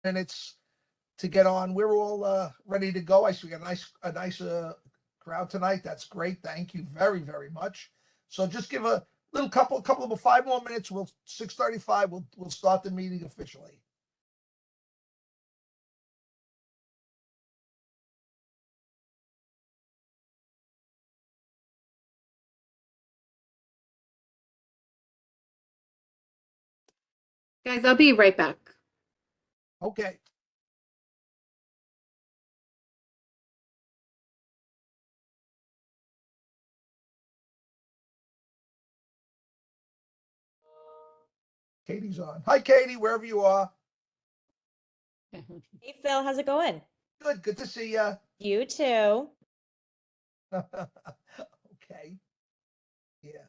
minutes to get on. We're all ready to go. I see we got a nice crowd tonight. That's great. Thank you very, very much. So just give a little couple of 5 more minutes. We'll 6:35. We'll start the meeting officially. Guys, I'll be right back. Okay. Katie's on. Hi, Katie, wherever you are. Hey, Phil, how's it going? Good to see you. You too. Okay. Yeah.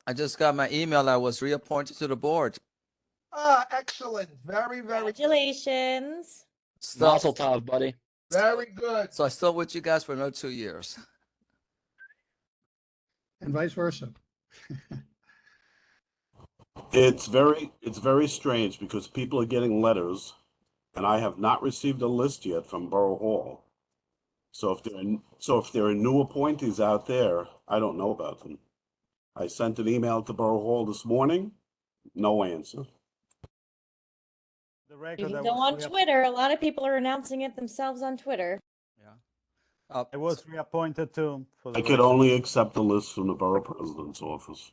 I just got my email. I was reappointed to the board. Excellent. Very, very good. Congratulations. Mazel tov, buddy. Very good. So I still with you guys for another 2 years. And vice versa. It's very strange because people are getting letters, and I have not received a list yet from Borough Hall. So if there are new appointees out there, I don't know about them. I sent an email to Borough Hall this morning, no answer. You can go on Twitter. A lot of people are announcing it themselves on Twitter. Yeah. I was reappointed too. I could only accept the list from the Borough President's office.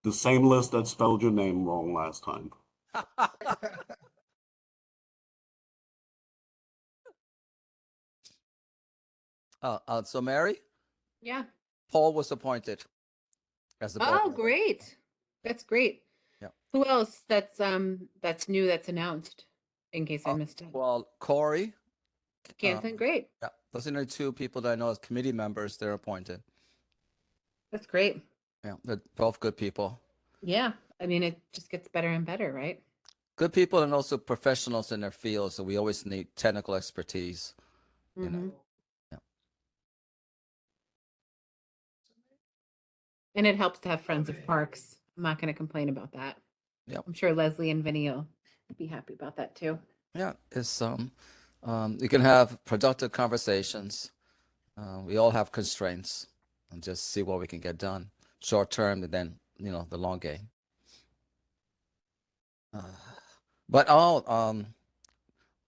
The same list that spelled your name wrong last time. So Mary, Yeah. Paul was appointed as the board Oh, member. great. That's great. Yeah. Who else that's new that's announced in case I missed it? Well, Corey. Canton, great. Yeah, those are the 2 people that I know as committee members. They're appointed. That's great. Yeah, they're both good people. Yeah. I mean, it just gets better and better, right? Good people and also professionals in their field. So we always need technical expertise. You know. Yeah. And it helps to have friends of parks. I'm not going to complain about that. Yeah. I'm sure Leslie and Vinny will be happy about that too. Yeah, it's you can have productive conversations. We all have constraints, and just see what we can get done, short term, and then the long game. But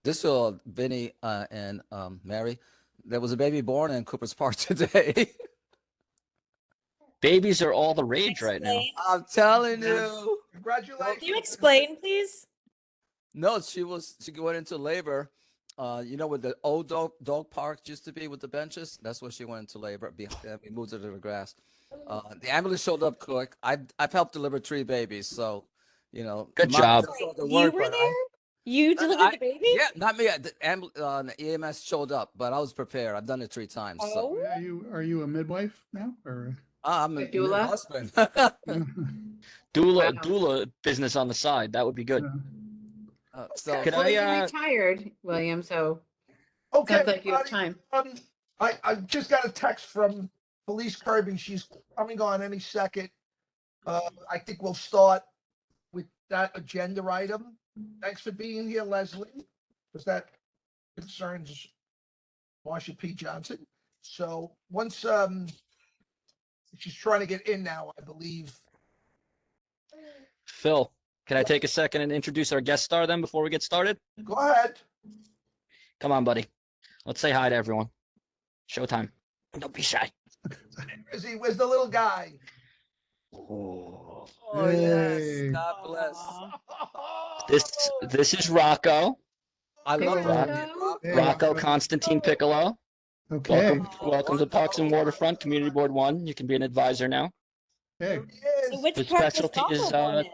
this will Vinny and Mary. There was a baby born in Cooper's Park today. Babies are all the rage right now. Explain. I'm telling you. Congratulations. Can you explain, please? No, she went into labor. Where the old dog park used to be with the benches, that's where she went into labor. We moved her to the grass. The ambulance showed up quick. I've helped deliver 3 babies, so Good job. You were there? You delivered the baby? Yeah, not me. The EMS showed up, but I was prepared. I've done it 3 times. So. Oh. Are you a midwife now, or? I'm a doula? husband. Doula business on the side. That would be good. So Could Well, I, you're retired, William, so Okay. sounds like you have everybody, time. I just got a text from Felice Kirby. She's coming on any second. I think we'll start with that agenda item. Thanks for being here, Leslie, because that concerns Marsha P. Johnson. So once she's trying to get in now, I believe. Phil, can I Yeah. take a second and introduce our guest star then before we get started? Go ahead. Come on, buddy. Let's say hi to everyone. Showtime. Don't be shy. Where's the little guy? Oh. Oh yes, Yay. God bless. This is Rocco. I Hey, love Rocco. it. Rocco. Hey, Rocco Rocco. Constantine Piccolo. Okay. Welcome to Parks and Waterfront Community Board 1. You can be an advisor now. Hey. There he So is. which His park was specialty Rocco is born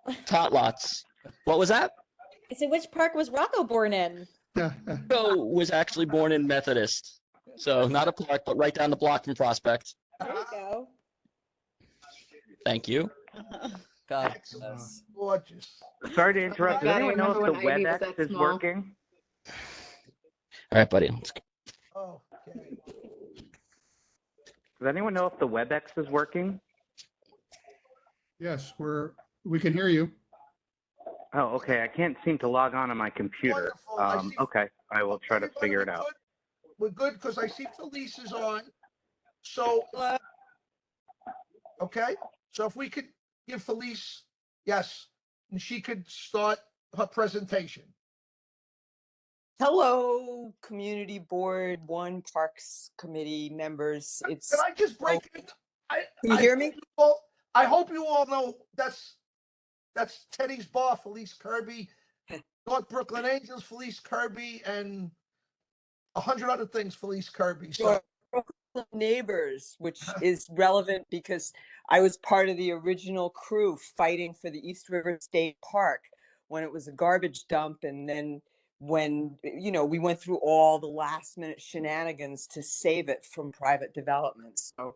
in? tot lots. What was that? I said, which park was Rocco born in? Rocco was actually born in Methodist. So not a park, but right down the block from Prospect. There you go. Thank you. God Excellent. bless. Gorgeous. Sorry to interrupt. Does God, I anyone know if remember the when Ivy was WebEx that is small. working? All right, buddy. Let's go. Okay. Does anyone know if the WebEx is working? Yes, we can hear you. Oh, okay. I can't seem to log on my computer. Wonderful. I see- Okay. I will try to Everybody, figure it we're out. good? We're good because I see Felice is on. So, okay. So if we could give Felice, yes, and she could start her presentation. Hello, Community Board 1 Parks Committee members. It's Can I just break it? Can you hear me? I hope you all know that's Teddy's bar, Felice Kirby, North Brooklyn Angels, Felice Kirby, and 100 other things, Felice Kirby. So Brooklyn Neighbors, which is relevant because I was part of the original crew fighting for the East River State Park when it was a garbage dump, and then when we went through all the last minute shenanigans to save it from private development. So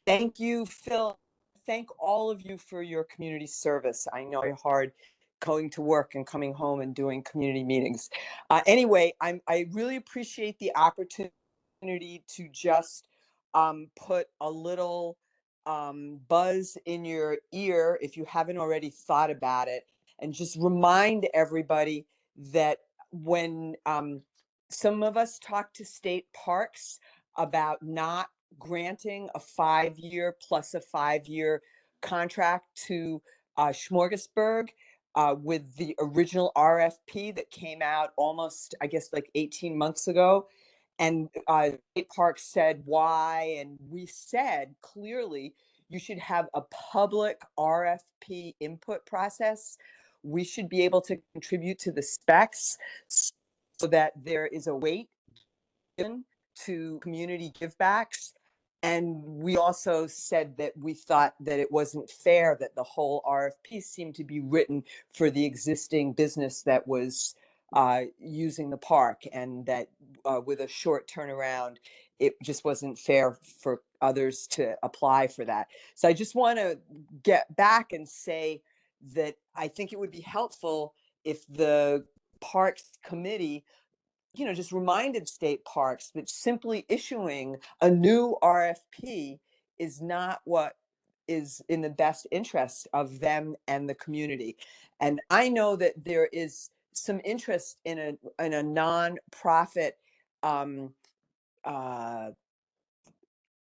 thank you, Phil. Thank all of you for your community service. I know it's hard going to work and coming home and doing community meetings. Anyway, I really appreciate the opportunity to just put a little buzz in your ear if you haven't already thought about it, and just remind everybody that when some of us talk to state parks about not granting a 5-year plus a 5-year contract to Smorgasburg with the original RFP that came out almost, I guess, like 18 months ago. And State Parks said why, and we said clearly you should have a public RFP input process. We should be able to contribute to the specs so that there is a weight given to community givebacks. And we also said that we thought that it wasn't fair that the whole RFP seemed to be written for the existing business that was using the park, and that with a short turnaround, it just wasn't fair for others to apply for that. So I just want to get back and say that I think it would be helpful if the Parks Committee just reminded state parks that simply issuing a new RFP is not what is in the best interest of them and the community. And I know that there is some interest in a nonprofit uh,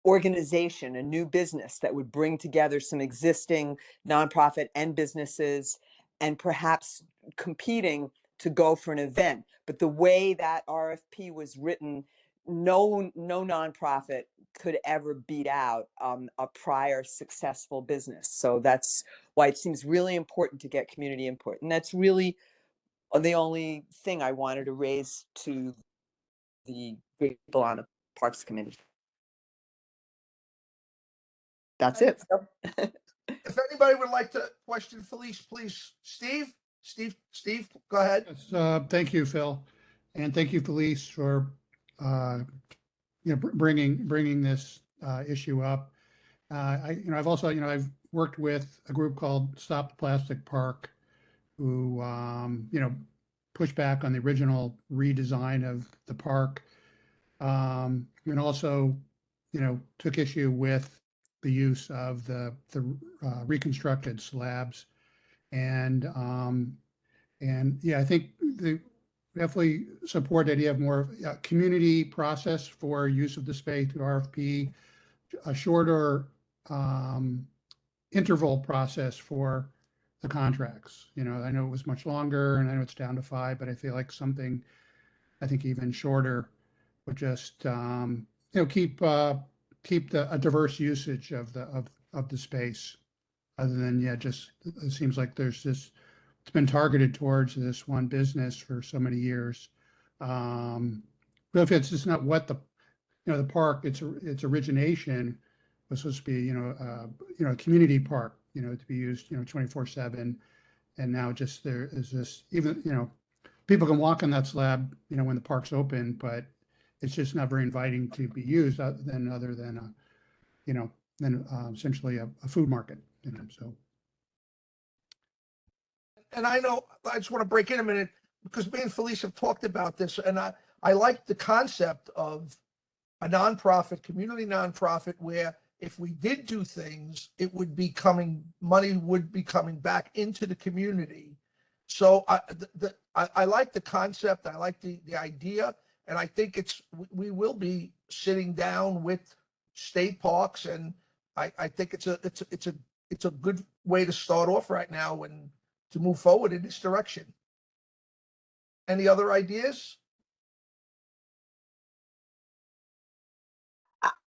organization, a new business that would bring together some existing nonprofit and businesses, and perhaps competing to go for an event. But the way that RFP was written, no nonprofit could ever beat out a prior successful business. So that's why it seems really important to get community input. And that's really the only thing I wanted to raise to the people on the Parks Committee. That's it. if anybody would like to question Felice, please, Steve, go ahead. Yes, thank you, Phil, and thank you, Felice, for bringing this issue up. I've also I've worked with a group called Stop the Plastic Park, who pushed back on the original redesign of the park. And also, took issue with the use of the reconstructed slabs. And yeah, I think they definitely support the idea of more community process for use of the space through RFP, a shorter interval process for the contracts. I know it was much longer, and I know it's down to 5, but I feel like something, I think even shorter would just keep a diverse usage of the space, other than just it seems like it's been targeted towards this one business for so many years. But if it's just not what the park, its origination was supposed to be, a community park, to be used, 24/7. And now just there is this, even, people can walk on that slab, when the park's open, but it's just not very inviting to be used other than essentially a food market, so. And I know, I just want to break in a minute because me and Felice have talked about this, and I like the concept of a nonprofit, community nonprofit, where if we did do things, money would be coming back into the community. So I like the concept, I like the idea, and I think we will be sitting down with state parks, and I think it's a good way to start off right now and to move forward in this direction. Any other ideas?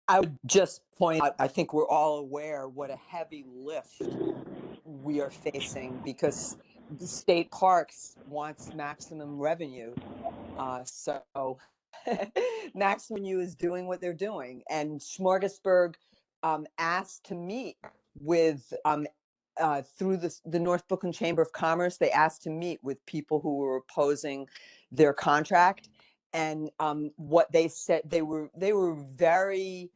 I would just point out, I think we're all aware what a heavy lift we are facing because the state parks wants maximum revenue. So maximum revenue is doing what they're doing. And Smorgasburg asked to meet with, through the North Brooklyn Chamber of Commerce, they asked to meet with people who were opposing their contract. And what they said, they were very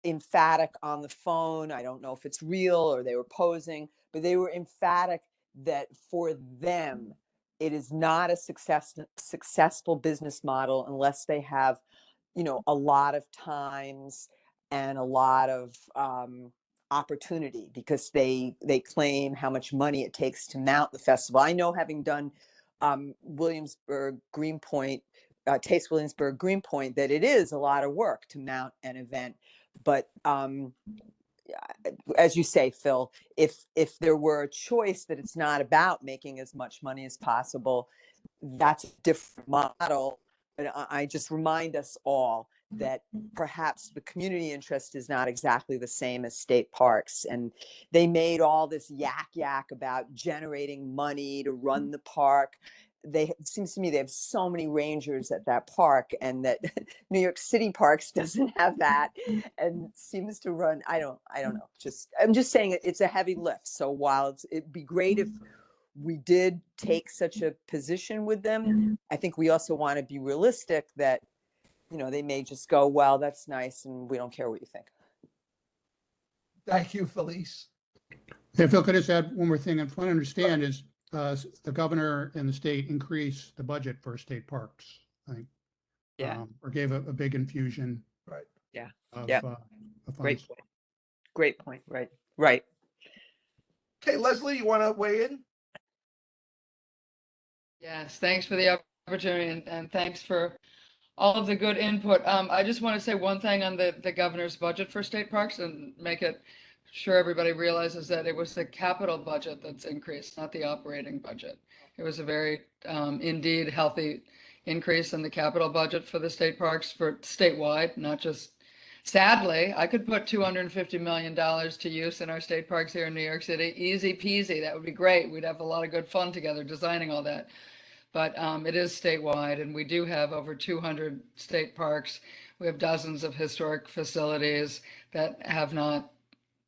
emphatic on the phone. I don't know if it's real or they were posing, but they were emphatic that for them, it is not a successful business model unless they have, a lot of times and a lot of opportunity, because they claim how much money it takes to mount the festival. I know, having done Williamsburg Greenpoint, Taste Williamsburg Greenpoint, that it is a lot of work to mount an event. But as you say, Phil, if there were a choice that it's not about making as much money as possible, that's a different model. But I just remind us all that perhaps the community interest is not exactly the same as state parks. And they made all this yak about generating money to run the park. It seems to me they have so many rangers at that park, and that New York City Parks doesn't have that, and seems to run. I don't know. I'm just saying it's a heavy lift. So while it'd be great if we did take such a position with them, I think we also want to be realistic that, they may just go, well, that's nice, and we don't care what you think. Thank you, Felice. Yeah, Phil, could I just add one more thing? And what I understand is the governor and the state increased the budget for state parks, I think. Yeah. Or gave a big infusion. Right. Yeah. Of, Yeah. of Great funds. point. Great point. Right. Okay, Leslie, you want to weigh in? Yes, thanks for the opportunity, and thanks for all of the good input. I just want to say one thing on the governor's budget for state parks and make it sure everybody realizes that it was the capital budget that's increased, not the operating budget. It was a very, indeed, healthy increase in the capital budget for the state parks for statewide, not just, sadly, I could put $250 million to use in our state parks here in New York City. Easy peasy. That would be great. We'd have a lot of good fun together designing all that. But it is statewide, and we do have over 200 state parks. We have dozens of historic facilities that have not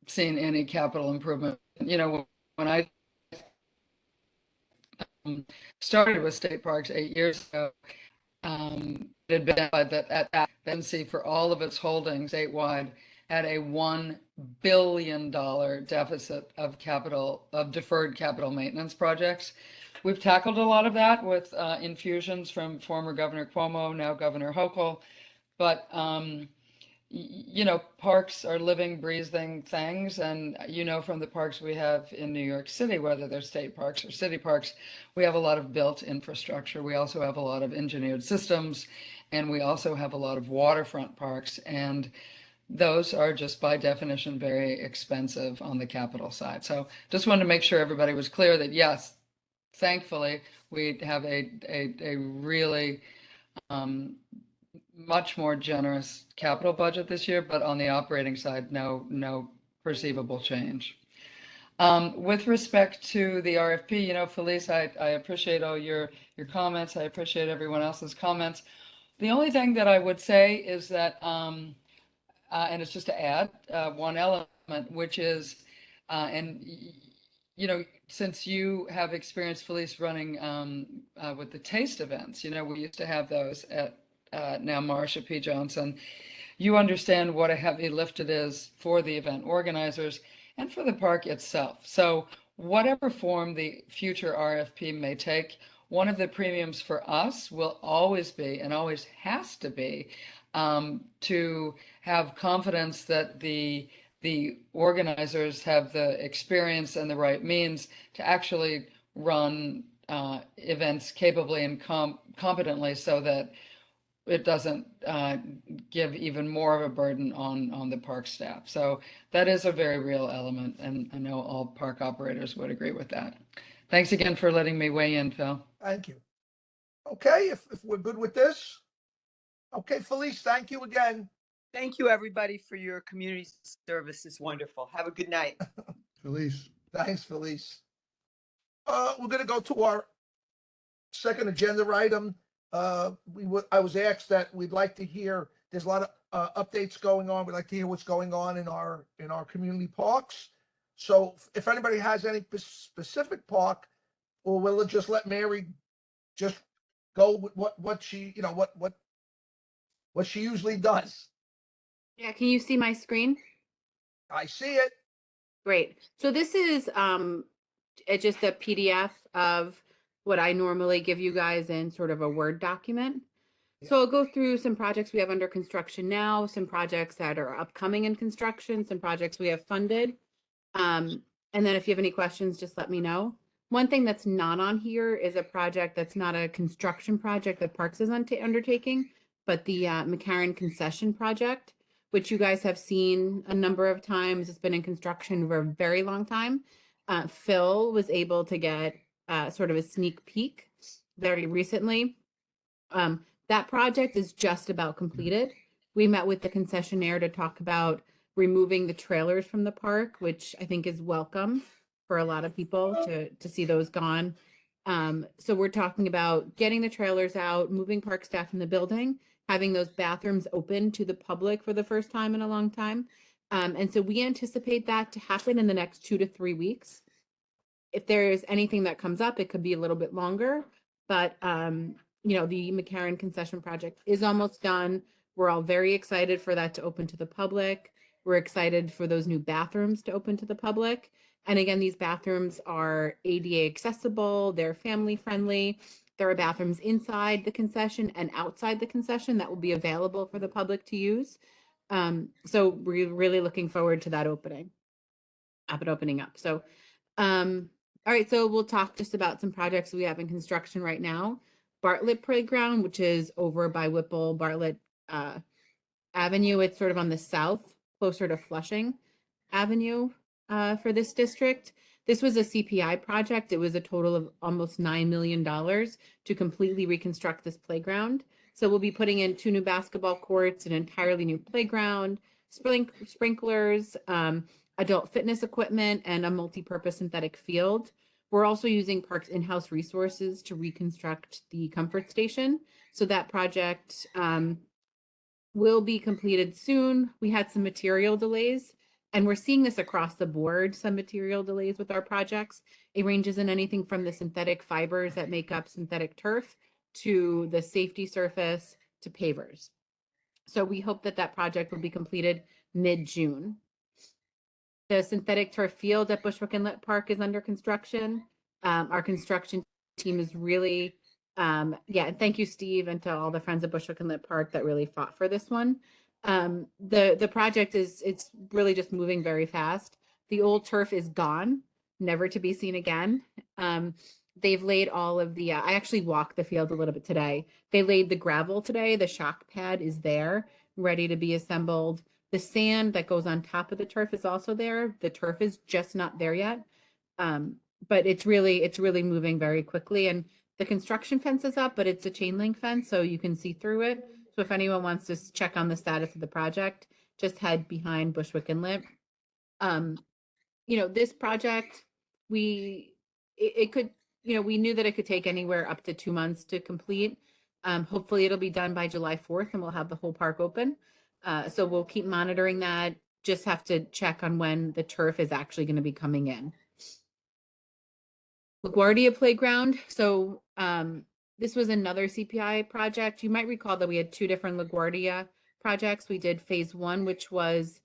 seen any capital improvement. When I started with state parks 8 years ago, it had been identified that at that agency, for all of its holdings statewide, had a $1 billion deficit of deferred capital maintenance projects. We've tackled a lot of that with infusions from former Governor Cuomo, now Governor Hochul. but you know, parks are living, breathing things. And, you know, from the parks we have in New York City, whether they're state parks or city parks, we have a lot of built infrastructure. We also have a lot of engineered systems, and we also have a lot of waterfront parks. And those are just by definition very expensive on the capital side. So just wanted to make sure everybody was clear that yes, thankfully, we have a really much more generous capital budget this year, but on the operating side, no perceivable change. With respect to the RFP, you know, Felice, I appreciate all your comments. I appreciate everyone else's comments. The only thing that I would say is that, and it's just to add one element, which is, you know, since you have experience, Felice, running with the taste events, you know, we used to have those at now Marsha P. Johnson. You understand what a heavy lift it is for the event organizers and for the park itself. So whatever form the future RFP may take, one of the premiums for us will always be, and always has to be, to have confidence that the organizers have the experience and the right means to actually run events capably and competently, so that it doesn't give even more of a burden on the park staff. So that is a very real element, and I know all park operators would agree with that. Thanks again for letting me weigh in, Phil. Thank you. Okay, if we're good with this. Okay, Felice, thank you again. Thank you, everybody, for your community service. It's wonderful. Have a good night. Felice. Thanks, Felice. We're gonna go to our second agenda item. I was asked that we'd like to hear, there's a lot of updates going on. We'd like to hear what's going on in our community parks. So if anybody has any specific park, or we'll just let Mary just go with what she, you know, what she usually does. Yeah, can you see my screen? I see it. Great. So this is just a PDF of what I normally give you guys in sort of a Word document. So I'll go through some projects we have under construction now, some projects that are upcoming in construction, some projects we have funded. And then if you have any questions, just let me know. One thing that's not on here is a project that's not a construction project that Parks is undertaking, but the McCarran concession project, which you guys have seen a number of times. It's been in construction for a very long time. Phil was able to get sort of a sneak peek very recently. That project is just about completed. We met with the concessionaire to talk about removing the trailers from the park, which I think is welcome for a lot of people to see those gone. So we're talking about getting the trailers out, moving park staff in the building, having those bathrooms open to the public for the first time in a long time. And so we anticipate that to happen in the next 2 to 3 weeks. If there's anything that comes up, it could be a little bit longer, but you know, the McCarran concession project is almost done. We're all very excited for that to open to the public. We're excited for those new bathrooms to open to the public. And again, these bathrooms are ADA accessible, they're family friendly. There are bathrooms inside the concession and outside the concession that will be available for the public to use. So we're really looking forward to that opening up. So, all right, so we'll talk just about some projects we have in construction right now. Bartlett Playground, which is over by Whipple Bartlett Avenue. It's sort of on the south, closer to Flushing Avenue for this district. This was a CPI project. It was a total of almost $9 million to completely reconstruct this playground. So we'll be putting in 2 new basketball courts, an entirely new playground, sprinklers, adult fitness equipment, and a multi-purpose synthetic field. We're also using Parks in-house resources to reconstruct the comfort station. So that project will be completed soon. We had some material delays, and we're seeing this across the board, some material delays with our projects. It ranges in anything from the synthetic fibers that make up synthetic turf to the safety surface to pavers. So we hope that that project will be completed mid-June. The synthetic turf field at Bushwick Inlet Park is under construction. Our construction team is really Yeah, and thank you, Steve, and to all the friends of Bushwick and Lit Park that really fought for this one. The project it's really just moving very fast. The old turf is gone, never to be seen again. They've laid all of the, I actually walked the field a little bit today. They laid the gravel today. The shock pad is there, ready to be assembled. The sand that goes on top of the turf is also there. The turf is just not there yet. But it's really moving very quickly. And the construction fence is up, but it's a chain link fence, so you can see through it. So if anyone wants to check on the status of the project, just head behind Bushwick and Lit. This project, it could, we knew that it could take anywhere up to 2 months to complete. Hopefully it'll be done by July 4th and we'll have the whole park open. So we'll keep monitoring that. Just have to check on when the turf is actually going to be coming in. LaGuardia Playground. So this was another CPI project. You might recall that we had 2 different LaGuardia projects. We did phase 1, which was,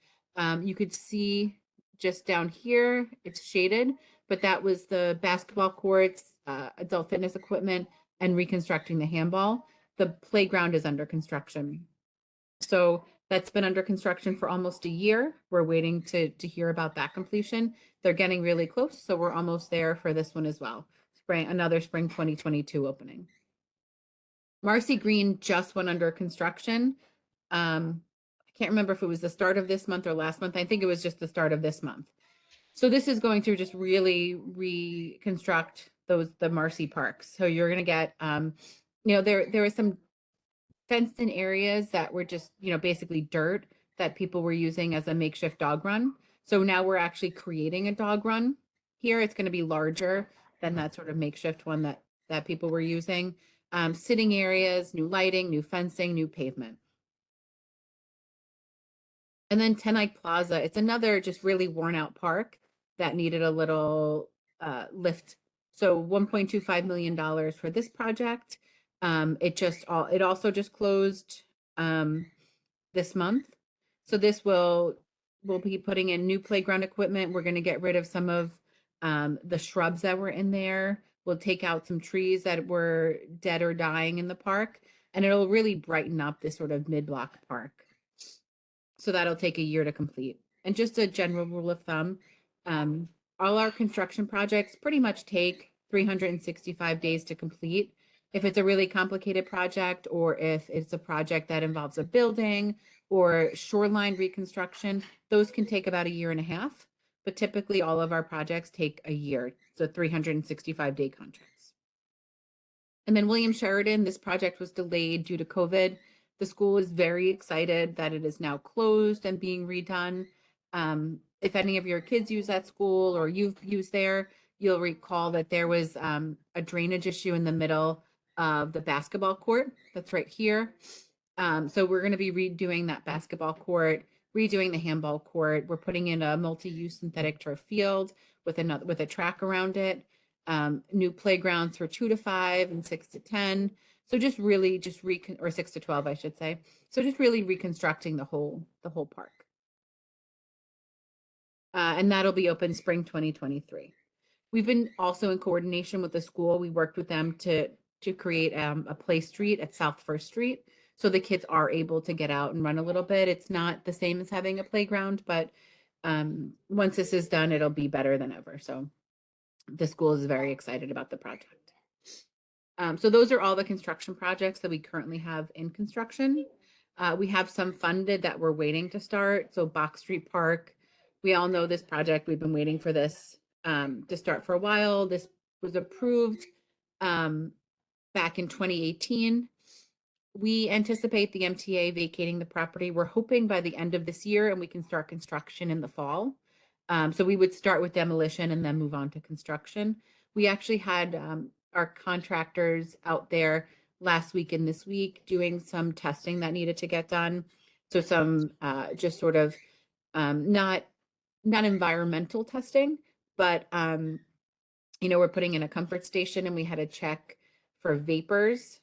you could see just down here, it's shaded, but that was the basketball courts, adult fitness equipment, and reconstructing the handball. The playground is under construction. So that's been under construction for almost a year. We're waiting to hear about that completion. They're getting really close, so we're almost there for this one as well. Another spring 2022 opening. Marcy Green just went under construction. I can't remember if it was the start of this month or last month. I think it was just the start of this month. So this is going to just really reconstruct the Marcy parks. So you're going to get, there was some fenced in areas that were just, basically dirt that people were using as a makeshift dog run. So now we're actually creating a dog run here. It's going to be larger than that sort of makeshift one that people were using. Sitting areas, new lighting, new fencing, new pavement. And then Tenike Plaza, it's another just really worn out park that needed a little lift. So $1.25 million for this project. It also just closed this month. So this we'll be putting in new playground equipment. We're going to get rid of some of the shrubs that were in there. We'll take out some trees that were dead or dying in the park, and it'll really brighten up this sort of mid-block park. So that'll take a year to complete. And just a general rule of thumb, all our construction projects pretty much take 365 days to complete. If it's a really complicated project, or if it's a project that involves a building or shoreline reconstruction, those can take about a year and a half. But typically all of our projects take a year, so 365-day contracts. And then William Sheridan, this project was delayed due to COVID. The school is very excited that it is now closed and being redone. If any of your kids use that school or you've used there, you'll recall that there was a drainage issue in the middle of the basketball court that's right here. So we're going to be redoing that basketball court, redoing the handball court. We're putting in a multi-use synthetic turf field with a track around it. New playgrounds for 2 to 5 and 6 to 10. So just really or 6 to 12, I should say. So just really reconstructing the whole park. And that'll be open spring 2023. We've been also in coordination with the school. We worked with them to create a play street at South First Street. So the kids are able to get out and run a little bit. It's not the same as having a playground, but once this is done, it'll be better than ever. So the school is very excited about the project. So those are all the construction projects that we currently have in construction. We have some funded that we're waiting to start. So Box Street Park, we all know this project. We've been waiting for this to start for a while. This was approved back in 2018. We anticipate the MTA vacating the property. We're hoping by the end of this year, and we can start construction in the fall. So we would start with demolition and then move on to construction. We actually had our contractors out there last week and this week doing some testing that needed to get done. So some just sort of not environmental testing, but we're putting in a comfort station, and we had to check for vapors.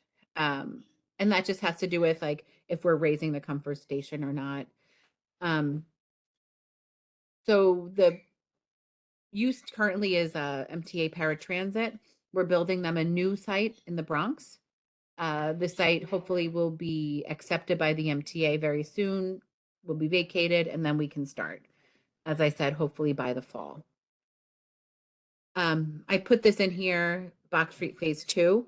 And that just has to do with like if we're raising the comfort station or not. So the use currently is MTA paratransit. We're building them a new site in the Bronx. The site hopefully will be accepted by the MTA very soon, will be vacated, and then we can start. As I said, hopefully by the fall. I put this in here, Box Street Phase 2.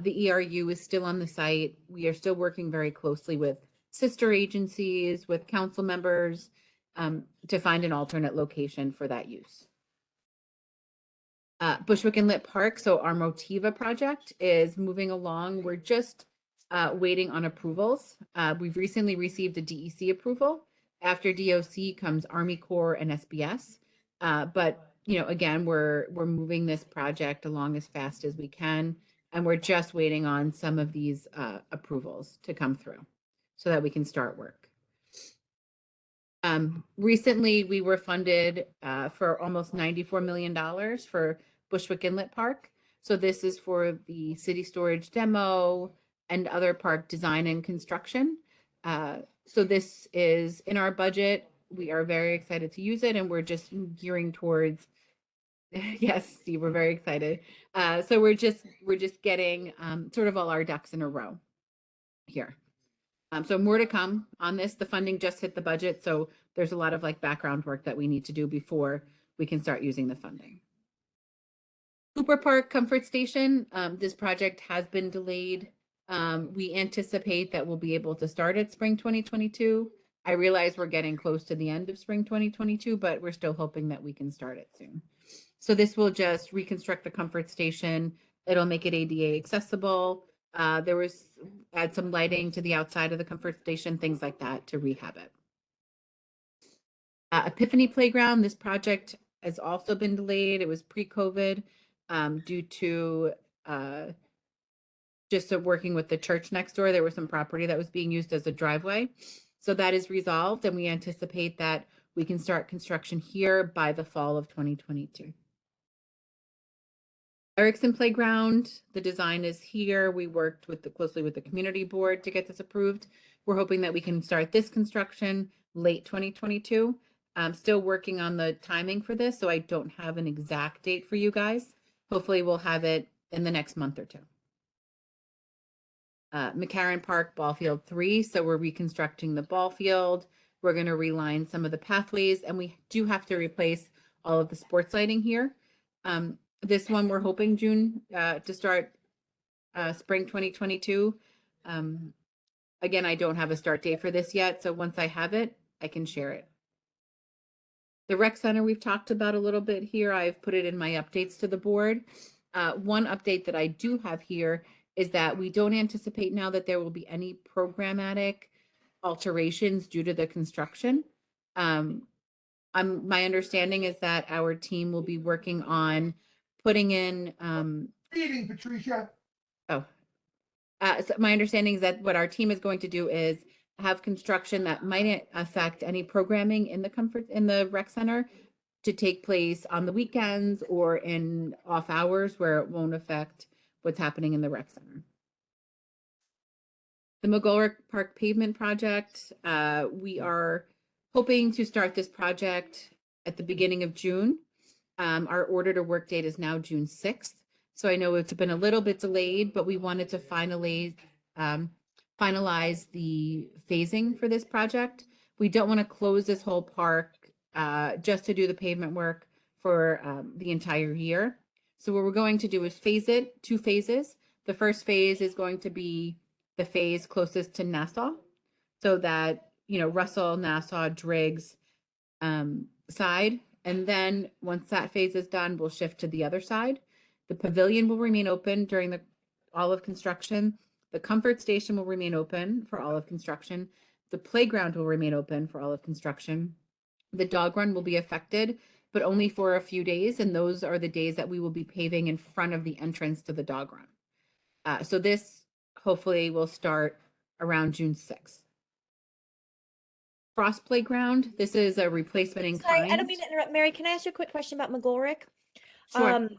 The ERU is still on the site. We are still working very closely with sister agencies, with council members, to find an alternate location for that use. Bushwick Inlet Park, so our Motiva project is moving along. We're just waiting on approvals. We've recently received a DEC approval. After DOC comes Army Corps and SBS. But you know, again, we're moving this project along as fast as we can, and we're just waiting on some of these approvals to come through so that we can start work. Recently, we were funded for almost $94 million for Bushwick Inlet Park. So this is for the city storage demo and other park design and construction. So this is in our budget. We are very excited to use it, and we're just gearing towards. Yes, Steve, we're very excited. So we're just getting sort of all our ducks in a row here. So more to come on this. The funding just hit the budget, so there's a lot of like background work that we need to do before we can start using the funding. Cooper Park Comfort Station, this project has been delayed. We anticipate that we'll be able to start at spring 2022. I realize we're getting close to the end of spring 2022, but we're still hoping that we can start it soon. So this will just reconstruct the comfort station. It'll make it ADA accessible. There was add some lighting to the outside of the comfort station, things like that to rehab it. Epiphany Playground, this project has also been delayed. It was pre-COVID due to just working with the church next door. There was some property that was being used as a driveway. So that is resolved, and we anticipate that we can start construction here by the fall of 2022. Erickson Playground, the design is here. We worked closely with the community board to get this approved. We're hoping that we can start this construction late 2022. I'm still working on the timing for this, so I don't have an exact date for you guys. Hopefully we'll have it in the next month or two. McCarran Park Ball Field 3, so we're reconstructing the ball field. We're going to reline some of the pathways, and we do have to replace all of the sports lighting here. This one we're hoping June to start spring 2022. Again, I don't have a start date for this yet, so once I have it, I can share it. The rec center we've talked about a little bit here. I've put it in my updates to the board. One update that I do have here is that we don't anticipate now that there will be any programmatic alterations due to the construction. My understanding is that our team will be working on putting in Reading, Patricia. so my understanding is that what our team is going to do is have construction that might affect any programming in the rec center to take place on the weekends or in off hours where it won't affect what's happening in the rec center. The McGolrick Park pavement project, we are hoping to start this project at the beginning of June. Our order to work date is now June 6th. So I know it's been a little bit delayed, but we wanted to finalize the phasing for this project. We don't want to close this whole park just to do the pavement work for the entire year. So what we're going to do is phase it, 2 phases. The first phase is going to be the phase closest to Nassau, so that, you know, Russell, Nassau, Driggs side. And then once that phase is done, we'll shift to the other side. The pavilion will remain open during all of construction. The comfort station will remain open for all of construction. The playground will remain open for all of construction. The dog run will be affected, but only for a few days. And those are the days that we will be paving in front of the entrance to the dog run. So this hopefully will start around June 6th. Frost Playground, this is a replacement in Sorry, kind. I don't mean to interrupt. Mary, can I ask you a quick question about McGolrick? Sure.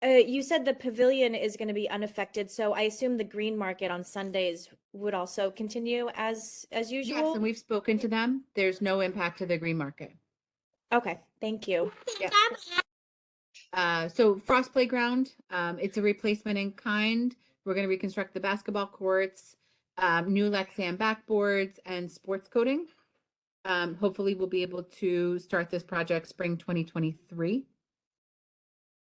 You said the pavilion is going to be unaffected, so I assume the green market on Sundays would also continue as usual? Yes, and we've spoken to them. There's no impact to the green market. Okay, thank you. Yeah. So Frost Playground, it's a replacement in kind. We're going to reconstruct the basketball courts, new Lexan backboards, and sports coating. Hopefully we'll be able to start this project spring 2023.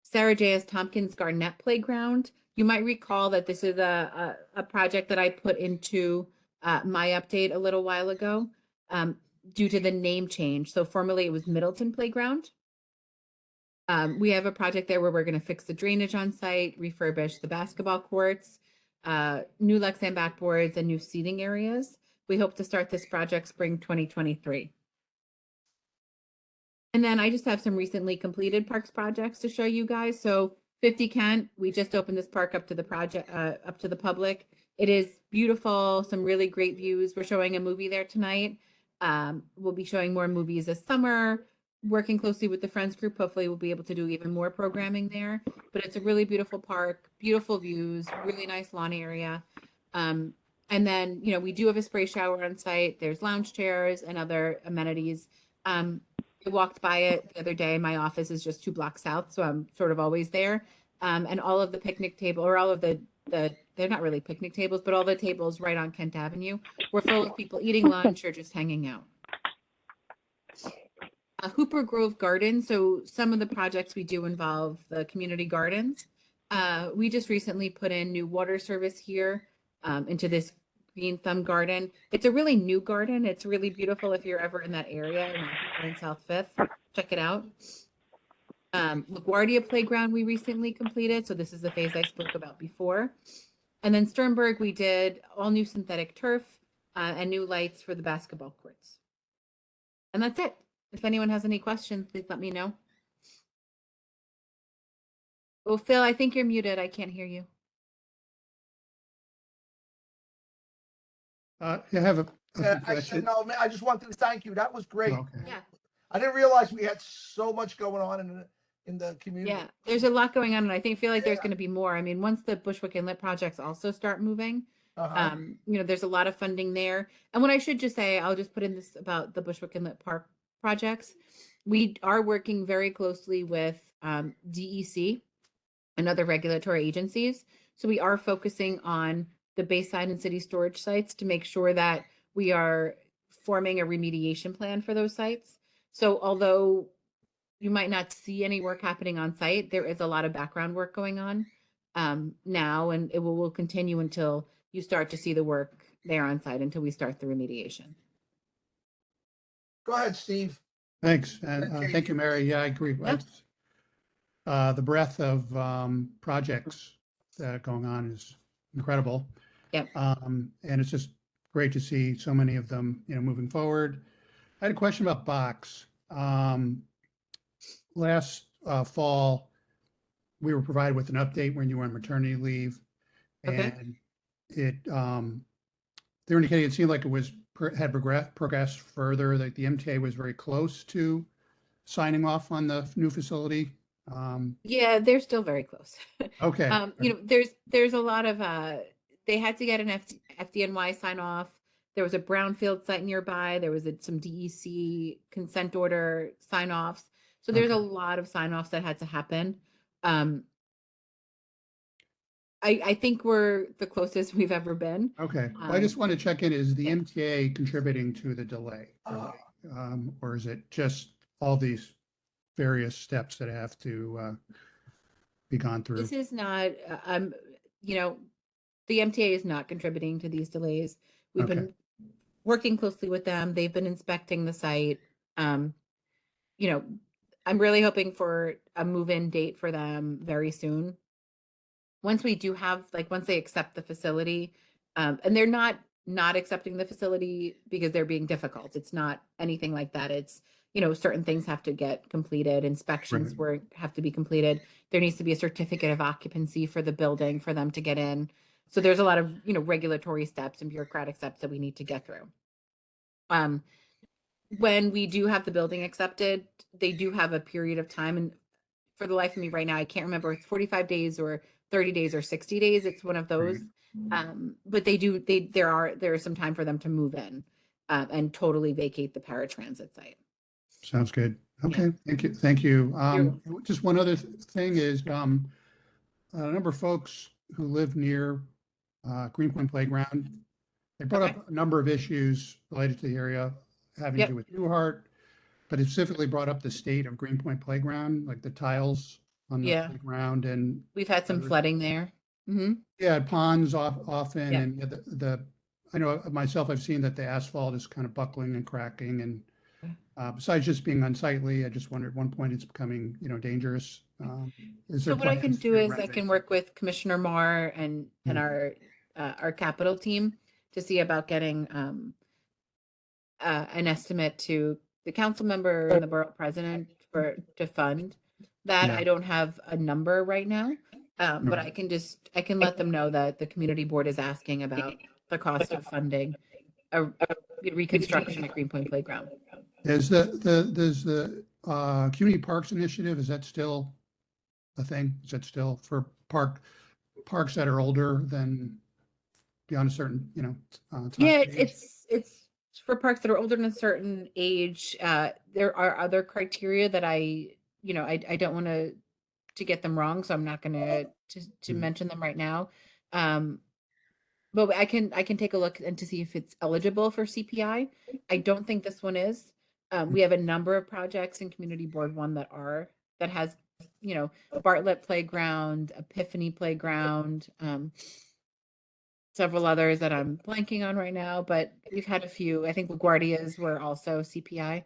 Sarah J.S. Tompkins Garnett Playground. You might recall that this is a project that I put into my update a little while ago due to the name change. So formerly it was Middleton Playground. We have a project there where we're going to fix the drainage on site, refurbish the basketball courts, new Lexan backboards, and new seating areas. We hope to start this project spring 2023. And then I just have some recently completed parks projects to show you guys. So 50 Kent, we just opened this park up to the project, up to the public. It is beautiful, some really great views. We're showing a movie there tonight. We'll be showing more movies this summer, working closely with the Friends group. Hopefully we'll be able to do even more programming there, but it's a really beautiful park, beautiful views, really nice lawn area. And then, you know, we do have a spray shower on site. There's lounge chairs and other amenities. I walked by it the other day. My office is just 2 blocks south, so I'm sort of always there. And all of the picnic table, or all of the they're not really picnic tables, but all the tables right on Kent Avenue were full of people eating lunch or just hanging out. Hooper Grove Garden. So some of the projects we do involve the community gardens. We just recently put in new water service here into this Green Thumb Garden. It's a really new garden. It's really beautiful if you're ever in that area in South Fifth. Check it out. LaGuardia Playground we recently completed. So this is the phase I spoke about before. And then Sternberg, we did all new synthetic turf and new lights for the basketball courts. And that's it. If anyone has any questions, please let me know. Oh, Phil, I think you're muted. I can't hear you. I have a I said, no, man, I just wanted to thank you. That was great. Okay. Yeah. I didn't realize we had so much going on in the community. Yeah, there's a lot going on, and I feel like there's going to be more. I mean, once the Bushwick Inlet projects also start moving, you know, there's a lot of funding there. And what I should just say, I'll just put in this about the Bushwick Inlet Park projects. We are working very closely with DEC and other regulatory agencies. So we are focusing on the Bayside and city storage sites to make sure that we are forming a remediation plan for those sites. So although you might not see any work happening on site, there is a lot of background work going on now, and it will continue until you start to see the work there on site, until we start the remediation. Go ahead, Steve. Thanks. And thank you, Mary. Yeah, I agree. Yep. The breadth of projects that are going on is incredible. Yep. And it's just great to see so many of them, you know, moving forward. I had a question about Box. Last fall, we were provided with an update when you were on maternity leave, Okay. and it they were indicating it seemed like it was had progressed further. Like the MTA was very close to signing off on the new facility. Yeah, they're still very close. Okay. You know, there's a lot of they had to get an FDNY sign off. There was a brownfield site nearby. There was some DEC consent order sign offs. So there's a lot of sign offs that had to happen. I think we're the closest we've ever been. Okay. Well, I just want to check in. Is the yeah. MTA contributing to the delay? Or is it just all these various steps that have to be gone through? This is not, you know, the MTA is not contributing to these delays. We've been working closely with them. They've been inspecting the site. You know, I'm really hoping for a move-in date for them very soon. Once we do have, like, once they accept the facility, and they're not accepting the facility because they're being difficult. It's not anything like that. It's, you know, certain things have to get completed. Inspections have to be completed. There needs to be a certificate of occupancy for the building for them to get in. So there's a lot of, you know, regulatory steps and bureaucratic steps that we need to get through. When we do have the building accepted, they do have a period of time, and for the life of me right now, I can't remember if it's 45 days or 30 days or 60 days. It's one of those. But there is some time for them to move in and totally vacate the paratransit site. Sounds good. Yeah. Okay, thank you, thank you. You're Just one other thing is, a number of folks who live near Greenpoint Playground, they brought Okay. up a number of issues related to the area having to Yep. do with Newhart, but it specifically brought up the state of Greenpoint Playground, like the tiles on the Yeah. playground and We've had some others. flooding there. Hmm. Yeah, ponds often, Yeah. and yeah, I know myself, I've seen that the asphalt is kind of buckling and cracking, and besides just being unsightly, I just wondered at one point it's becoming, dangerous. Is there So what I can plans do to is I renovate can that? work with Commissioner Marr and Hmm. our capital team to see about getting an estimate to the council member and the borough president to fund that. Yeah. I don't have a number right now, but Right. I can let them know that the community board is asking about the cost of funding a reconstruction at Greenpoint Playground. Is the Community Parks Initiative, is that still a thing? Is that still for parks that are older than beyond a certain, time Yeah, age? it's for parks that are older than a certain age. There are other criteria that I don't want to get them wrong, so I'm not going to Mhm. mention them right now. But I can take a look and to see if it's eligible for CPI. I don't think this one is. We have a number of projects in Community Board One that has, Bartlett Playground, Epiphany Playground, several others that I'm blanking on right now, but we've had a few. I think LaGuardia's were also CPI.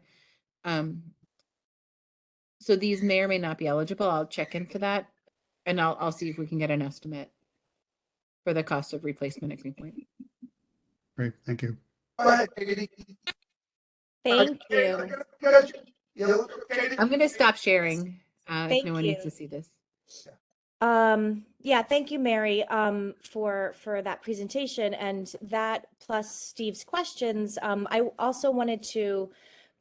So these may or may not be eligible. I'll check into that, and I'll see if we can get an estimate for the cost of replacement at Greenpoint. Great, thank you. Go ahead, Katie. Thank Okay, you. Yeah, Katie? I'm going to stop sharing if Thank no one needs you. to see this. Yeah, thank you, Mary, for that presentation and that plus Steve's questions. I also wanted to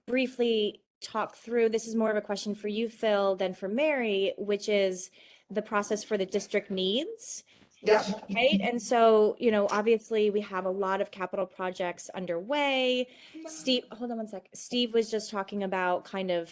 briefly talk through, this is more of a question for you, Phil, than for Mary, which is the process for the district needs. Yes. Right. And so, obviously we have a lot of capital projects underway. Steve, hold on one sec. Steve was just talking about kind of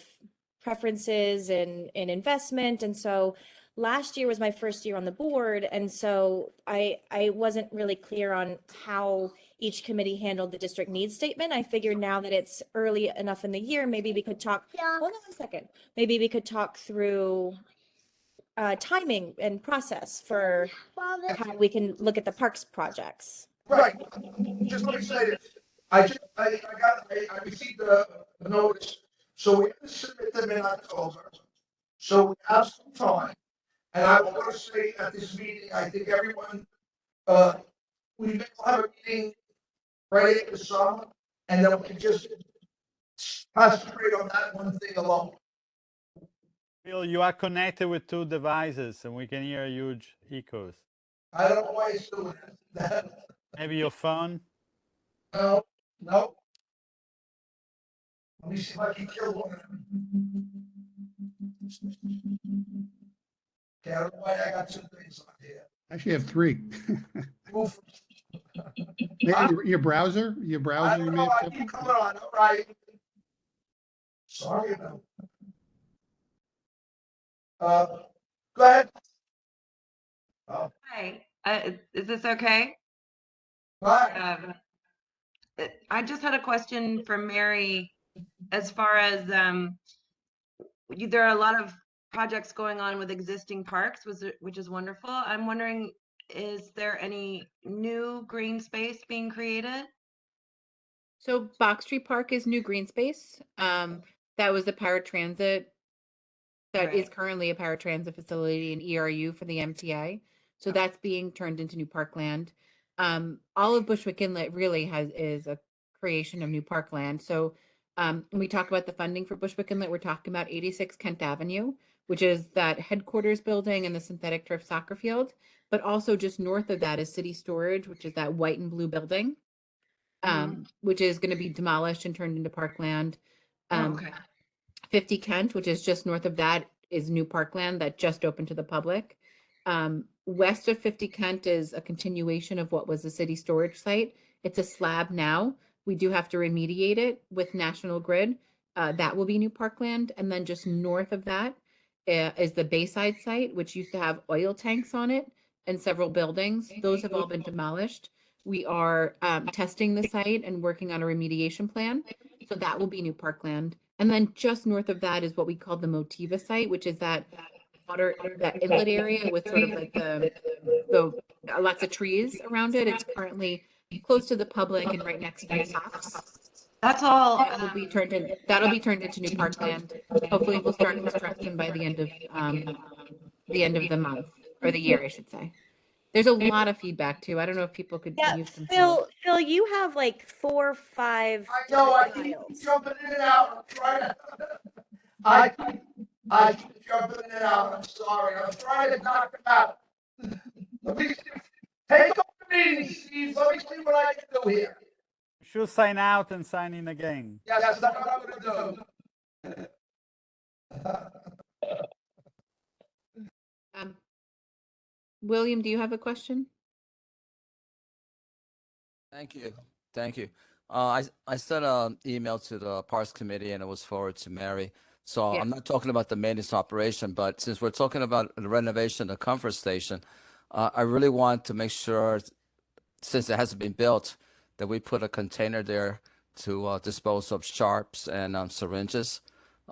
preferences in investment. And so last year was my first year on the board. And so I wasn't really clear on how each committee handled the district needs statement. I figured now that it's early enough in the year, maybe we could talk, hold on one second. Maybe we could talk through timing and process for how we can look at the parks projects. Right. Just let me say this. I received a notice, so we have to submit them in October. So we have some time. And I want to say at this meeting, I think everyone, we may have a meeting right after the summer, and then we can just concentrate on that one thing alone. Phil, you are connected with two devices and we can hear huge echoes. I don't know why it's doing that. Maybe your phone? No. Let me see if I can kill one of them. Okay, I don't know why I got two things on here. Actually, I have three. Oof. Maybe your browser, I you don't may know, have I keep coming on, all right. Sorry about. Go ahead. Hi, is this okay? Go ahead. I just had a question for Mary as far as there are a lot of projects going on with existing parks, which is wonderful. I'm wondering, is there any new green space being created? So Box Street Park is new green space. That was the paratransit that is Right. currently a paratransit facility in ERU for the MTA. So that's being turned into new parkland. All of Bushwick Inlet really is a creation of new parkland. So when we talk about the funding for Bushwick Inlet, we're talking about 86 Kent Avenue, which is that headquarters building and the synthetic turf soccer field. But also just north of that is City Storage, which is that white and blue building, which is going to be demolished and turned into parkland. Okay. 50 Kent, which is just north of that, is new parkland that just opened to the public. West of 50 Kent is a continuation of what was the city storage site. It's a slab now. We do have to remediate it with National Grid. That will be new parkland. And then just north of that is the Bayside site, which used to have oil tanks on it and several buildings. Those have all been demolished. We are testing the site and working on a remediation plan. So that will be new parkland. And then just north of that is what we call the Motiva site, which is that water, that inlet area with sort of like the lots of trees around it. It's currently close to the public and right next to the shops. That's all. That'll be turned into new parkland. Hopefully we'll start construction by the end of the month or the year, I should say. There's a lot of feedback too. I don't know if people could Yeah, use some help. Phil, you have like 4 or 5 I know, I different keep files. jumping in and out. I'm trying to, I keep jumping in and out. I'm sorry. I'm trying to knock them out. Let me take over the meeting, Steve. Let me see what I can do here. You should sign out and sign in again. Yes, that's what I'm gonna do. William, do you have a question? Thank you. Thank you. I sent an email to the Parks Committee and it was forwarded to Mary. So Yeah. I'm not talking about the maintenance operation, but since we're talking about the renovation of the comfort station, I really want to make sure, since it hasn't been built, that we put a container there to dispose of sharps and syringes.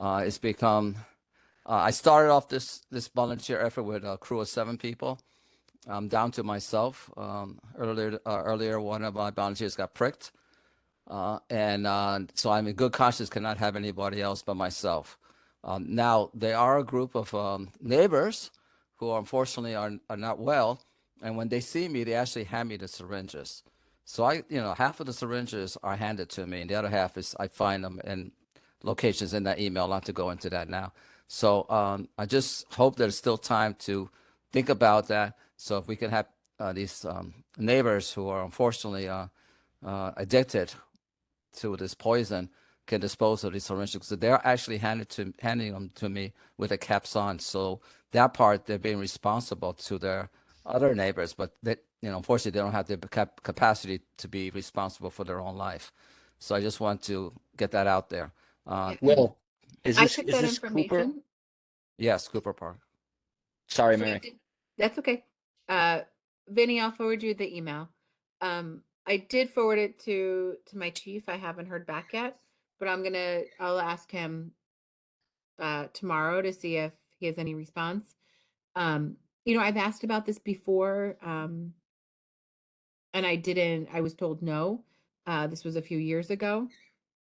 It's become, I started off this volunteer effort with a crew of 7 people. I'm down to myself. Earlier, one of my volunteers got pricked. So I'm in good conscience, cannot have anybody else but myself. Now, there are a group of neighbors who unfortunately are not well. And when they see me, they actually hand me the syringes. So half of the syringes are handed to me, and the other half is I find them in locations in that email. Not to go into that now. So I just hope there's still time to think about that. So if we can have these neighbors who are unfortunately addicted to this poison can dispose of these syringes. So they're actually handing them to me with the caps on. So that part, they're being responsible to their other neighbors, but unfortunately, they don't have the capacity to be responsible for their own life. So I just want to get that out there. Will, is I this took is that this Cooper? information. Yes, Cooper Park. Sorry, So Mary. that's okay. Vinny, I'll forward you the email. I did forward it to my chief. I haven't heard back yet, but I'll ask him tomorrow to see if he has any response. I've asked about this before, and I was told no. This was a few years ago.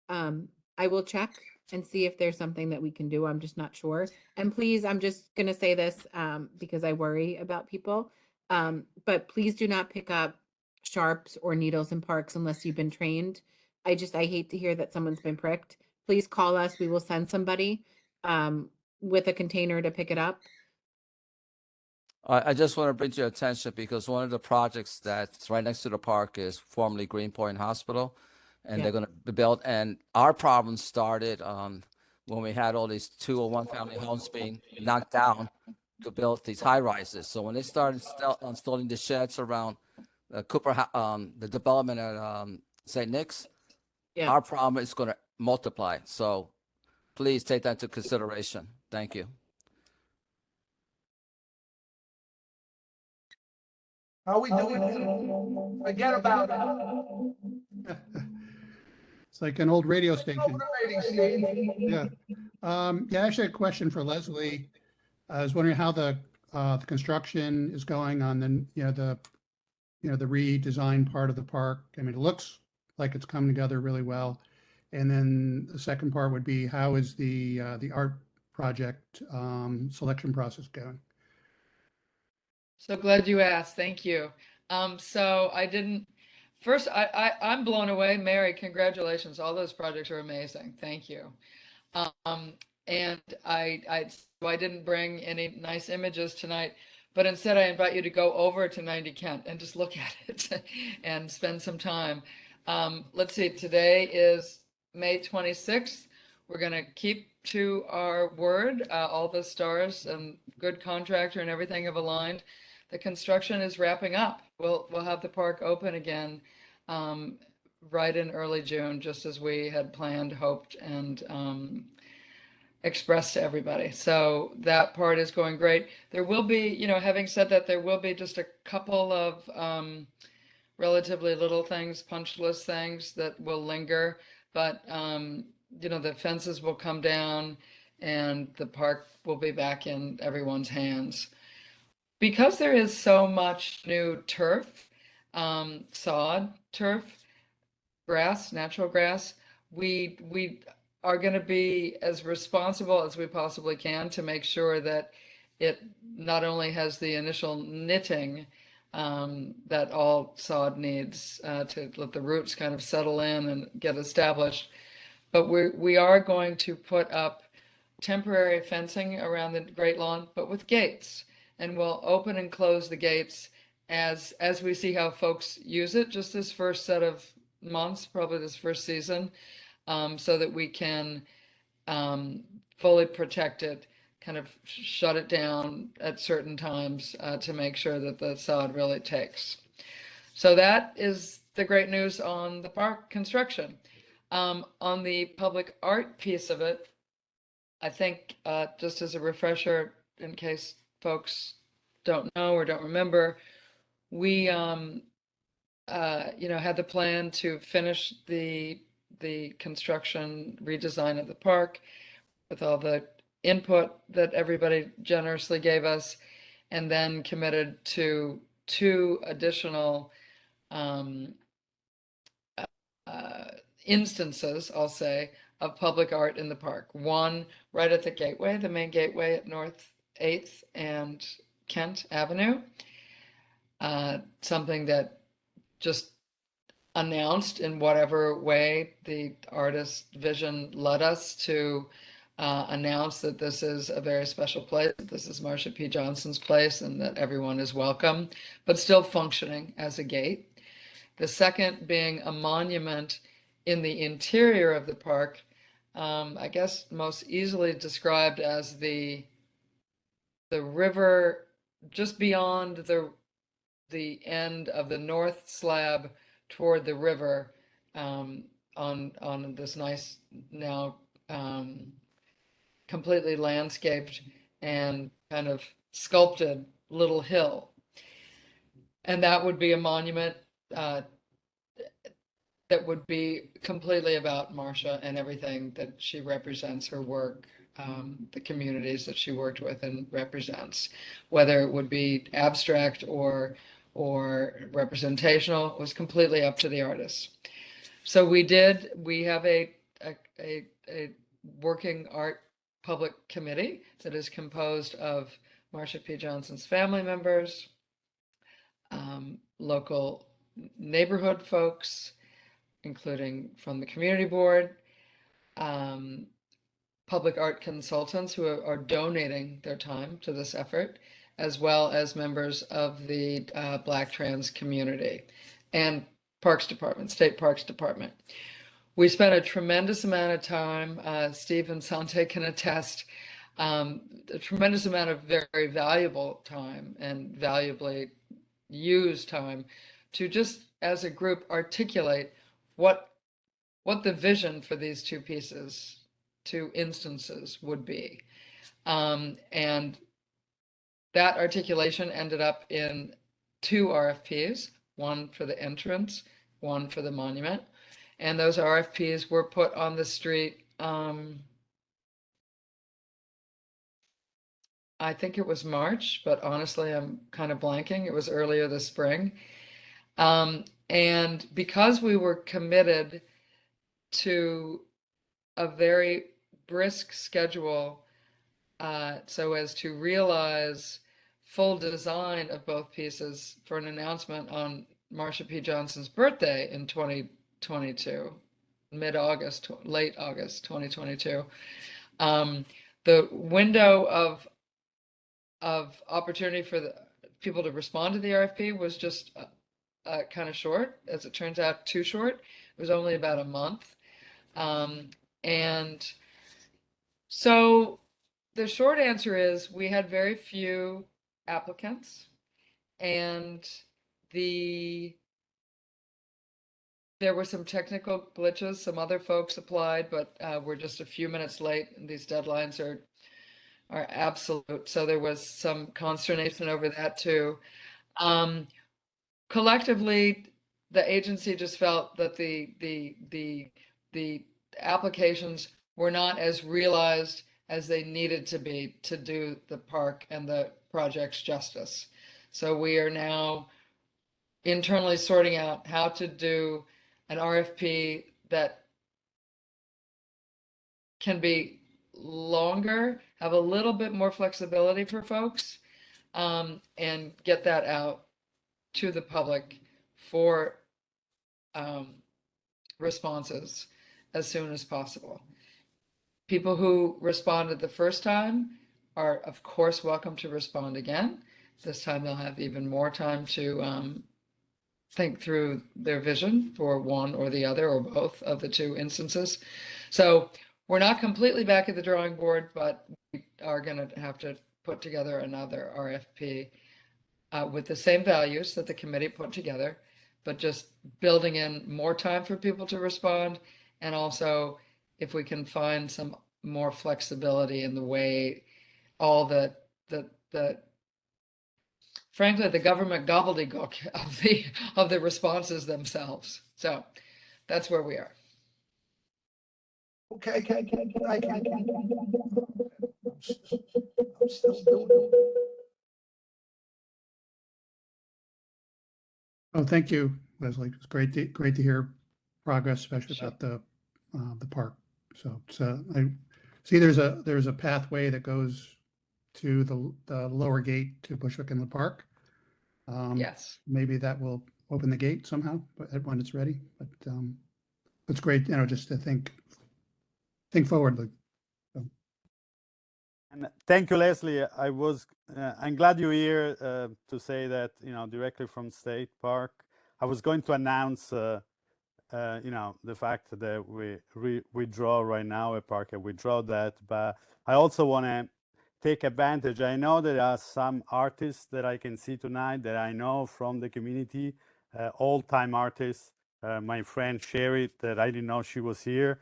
I will check and see if there's something that we can do. I'm just not sure. And please, I'm just going to say this because I worry about people. But please do not pick up sharps or needles in parks unless you've been trained. I hate to hear that someone's been pricked. Please call us. We will send somebody with a container to pick it up. I just want to bring to your attention because one of the projects that's right next to the park is formerly Greenpoint Hospital, and they're going to be built. And our problem started when we had all these 201 family homes being knocked down to build these high rises. So when they started installing the sheds around the development at St. Nick's, our problem is going to multiply. So please take that into consideration. Thank you. How we doing? Forget about it. It's like an old radio station. Over the rating, Steve. Yeah. Actually, a question for Leslie. I was wondering how the construction is going on the redesign part of the park. I mean, it looks like it's come together really well. And then the second part would be, how is the art project selection process going? So glad you asked. Thank you. So I'm blown away. Mary, congratulations. All those projects are amazing. Thank you. And I didn't bring any nice images tonight, but instead I invite you to go over to 90 Kent and just look at it and spend some time. Let's see, today is May 26th. We're going to keep to our word. All the stars and good contractor and everything have aligned. The construction is wrapping up. We'll have the park open again right in early June, just as we had planned, hoped, and expressed to everybody. So that part is going great. There will be, you know, having said that, there will be just a couple of relatively little things, punch list things that will linger, but you know, the fences will come down and the park will be back in everyone's hands. Because there is so much new turf, sod, turf, grass, natural grass, we are going to be as responsible as we possibly can to make sure that it not only has the initial knitting that all sod needs to let the roots kind of settle in and get established, but we are going to put up temporary fencing around the Great Lawn, but with gates, and we'll open and close the gates as we see how folks use it, just this first set of months, probably this first season, so that we can fully protect it, kind of shut it down at certain times to make sure that the sod really takes. So that is the great news on the park construction. On the public art piece of it, I think just as a refresher, in case folks don't know or don't remember, we you know, had the plan to finish the construction redesign of the park with all the input that everybody generously gave us, and then committed to 2 additional instances, I'll say, of public art in the park. One right at the gateway, the main gateway at North 8th and Kent Avenue. Something that just announced in whatever way the artist's vision led us to announce that this is a very special place. This is Marsha P. Johnson's place, and that everyone is welcome, but still functioning as a gate. The second being a monument in the interior of the park, I guess most easily described as the river just beyond the end of the north slab toward the river, on this nice, now completely landscaped and kind of sculpted little hill. And that would be a monument that would be completely about Marsha and everything that she represents, her work, the communities that she worked with and represents, whether it would be abstract or representational, was completely up to the artist. So we have a working art public committee that is composed of Marsha P. Johnson's family members, local neighborhood folks, including from the community board, public art consultants who are donating their time to this effort, as well as members of the Black trans community and Parks Department, State Parks Department. We spent a tremendous amount of time, Steve and Sante can attest, a tremendous amount of very valuable time and valuably used time to just as a group articulate what the vision for these 2 pieces, 2 instances would be. And that articulation ended up in 2 RFPs, one for the entrance, one for the monument. And those RFPs were put on the street, I think it was March, but honestly, I'm kind of blanking. It was earlier this spring. And because we were committed to a very brisk schedule, so as to realize full design of both pieces for an announcement on Marsha P. Johnson's birthday in 2022, mid-August, late August 2022. The window of opportunity for the people to respond to the RFP was just kind of short. As it turns out, too short. It was only about a month. And so the short answer is we had very few applicants, and the there were some technical glitches. Some other folks applied, but we're just a few minutes late. And these deadlines are absolute. So there was some consternation over that too. Collectively, the agency just felt that the applications were not as realized as they needed to be to do the park and the projects justice. So we are now internally sorting out how to do an RFP that can be longer, have a little bit more flexibility for folks, and get that out to the public for responses as soon as possible. People who responded the first time are, of course, welcome to respond again. This time they'll have even more time to think through their vision for one or the other or both of the two instances. So we're not completely back at the drawing board, but we are going to have to put together another RFP with the same values that the committee put together, but just building in more time for people to respond. And also, if we can find some more flexibility in the way all the frankly, the government gobbledygook of the responses themselves. So that's where we are. Okay. I'm still doing. Oh, thank you, Leslie. It's great to hear progress, especially about the park. So it's I see there's a pathway that goes to the lower gate to Bushwick Inlet Park. Yes. Maybe that will open the gate somehow, but when it's ready. But it's great, just to think forwardly. So. And thank you, Leslie. I'm glad you're here to say that, directly from State Park. I was going to announce, the fact that we withdraw right now a park and withdraw that, but I also want to take advantage. I know there are some artists that I can see tonight that I know from the community, old-time artists. My friend Sherry, that I didn't know she was here.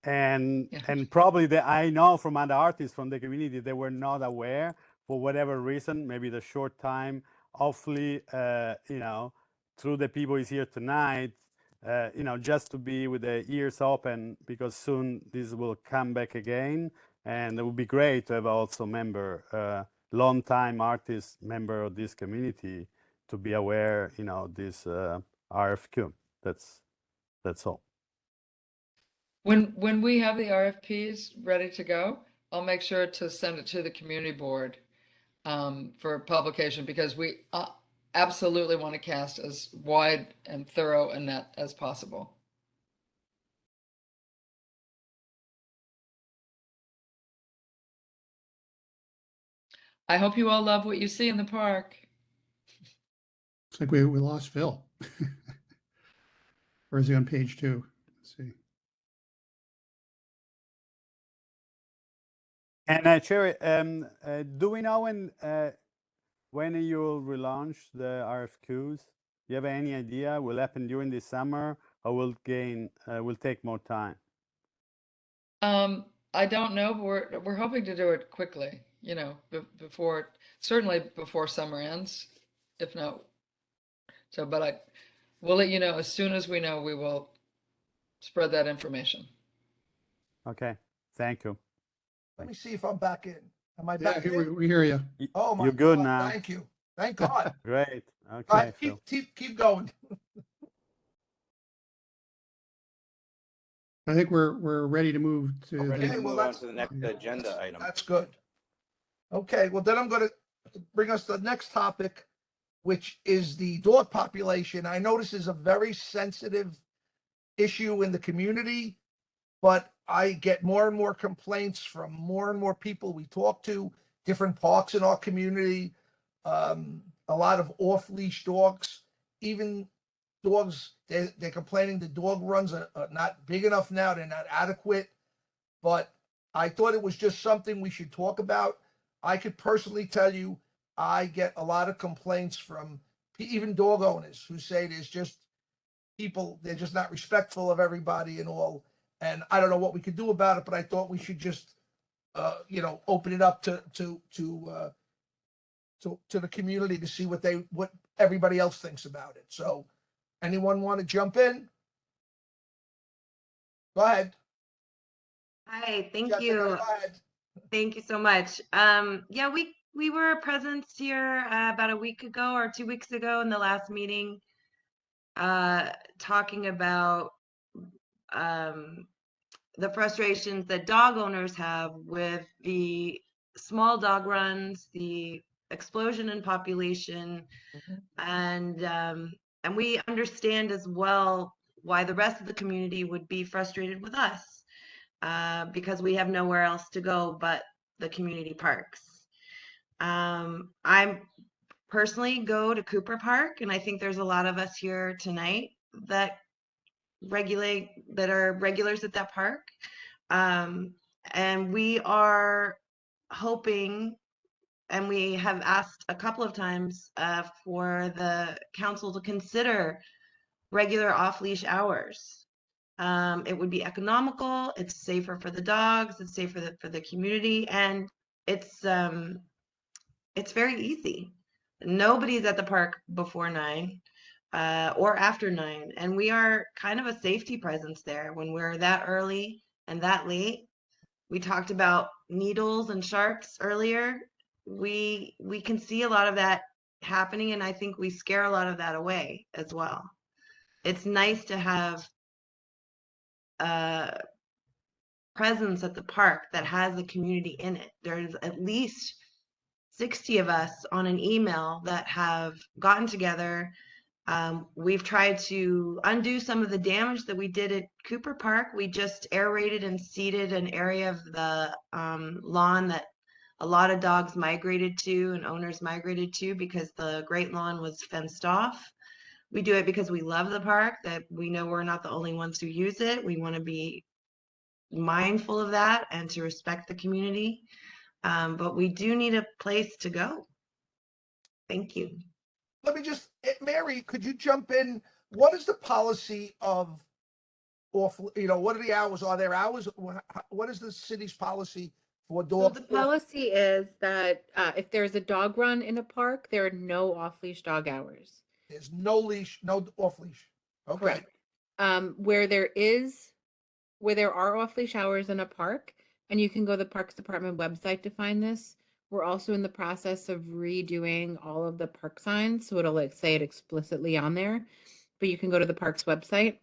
And probably that I know from other artists from the community, they were not aware for whatever reason, maybe the short time. Hopefully, through the people is here tonight, just to be with the ears open, because soon this will come back again, and it would be great to have also member, long-time artist member of this community to be aware, this RFQ. That's all. When we have the RFPs ready to go, I'll make sure to send it to the community board for publication, because we absolutely want to cast as wide and thorough a net as possible. I hope you all love what you see in the park. Looks like we lost Phil. Or is he on page 2? Let's see. And Sherry, do we know when you will relaunch the RFQs? Do you have any idea? Will happen during the summer, or will take more time? I don't know, but we're hoping to do it quickly. Certainly before summer ends, if not. So, but we'll let you know as soon as we know. We will spread that information. Okay, thank you. Let me see if I'm back in. Am I back in? We hear you. Oh my You're good God, now. thank you. Thank God. Great. All Okay. right, Phil. keep going. I think we're ready to move to Okay, the, well, on to the next agenda item. That's good. Okay, well, then I'm going to bring us to the next topic, which is the dog population. I know this is a very sensitive issue in the community, but I get more and more complaints from more and more people we talk to, different parks in our community, a lot of off-leash dogs, even dogs, they're complaining the dog runs are not big enough now, they're not adequate. But I thought it was just something we should talk about. I could personally tell you, I get a lot of complaints from even dog owners who say there's just people, they're just not respectful of everybody and all. And I don't know what we could do about it, but I thought we should just, open it up to the community to see what everybody else thinks about it. So anyone want to jump in? Go ahead. Hi, thank Jessica, you. go ahead. Thank you so much. Yeah, we were present here about a week ago or 2 weeks ago in the last meeting, talking about the frustrations that dog owners have with the small dog runs, the explosion in population, and we understand as well why the rest of the community would be frustrated with us, because we have nowhere else to go but the community parks. I personally go to Cooper Park, and I think there's a lot of us here tonight that are regulars at that park. And we are hoping, and we have asked a couple of times for the council to consider regular off-leash hours. It would be economical, it's safer for the dogs, it's safer for the community, and it's very easy. Nobody's at the park before 9 or after 9, and we are kind of a safety presence there when we're that early and that late. We talked about needles and sharks earlier. We can see a lot of that happening, and I think we scare a lot of that away as well. It's nice to have a presence at the park that has the community in it. There's at least 60 of us on an email that have gotten together. We've tried to undo some of the damage that we did at Cooper Park. We just aerated and seeded an area of the lawn that a lot of dogs migrated to and owners migrated to because the Great Lawn was fenced off. We do it because we love the park, that we know we're not the only ones who use it. We want to be mindful of that and to respect the community. But we do need a place to go. Thank you. Let me just, Mary, could you jump in? What is the policy of off, what are the hours? Are there hours? What is the city's policy for So dog? the policy is that if there's a dog run in a park, there are no off-leash dog hours. There's no leash, no off leash. Okay. Correct. Where there are off-leash hours in a park, and you can go to the Parks Department website to find this. We're also in the process of redoing all of the park signs, so it'll say it explicitly on there, but you can go to the park's website.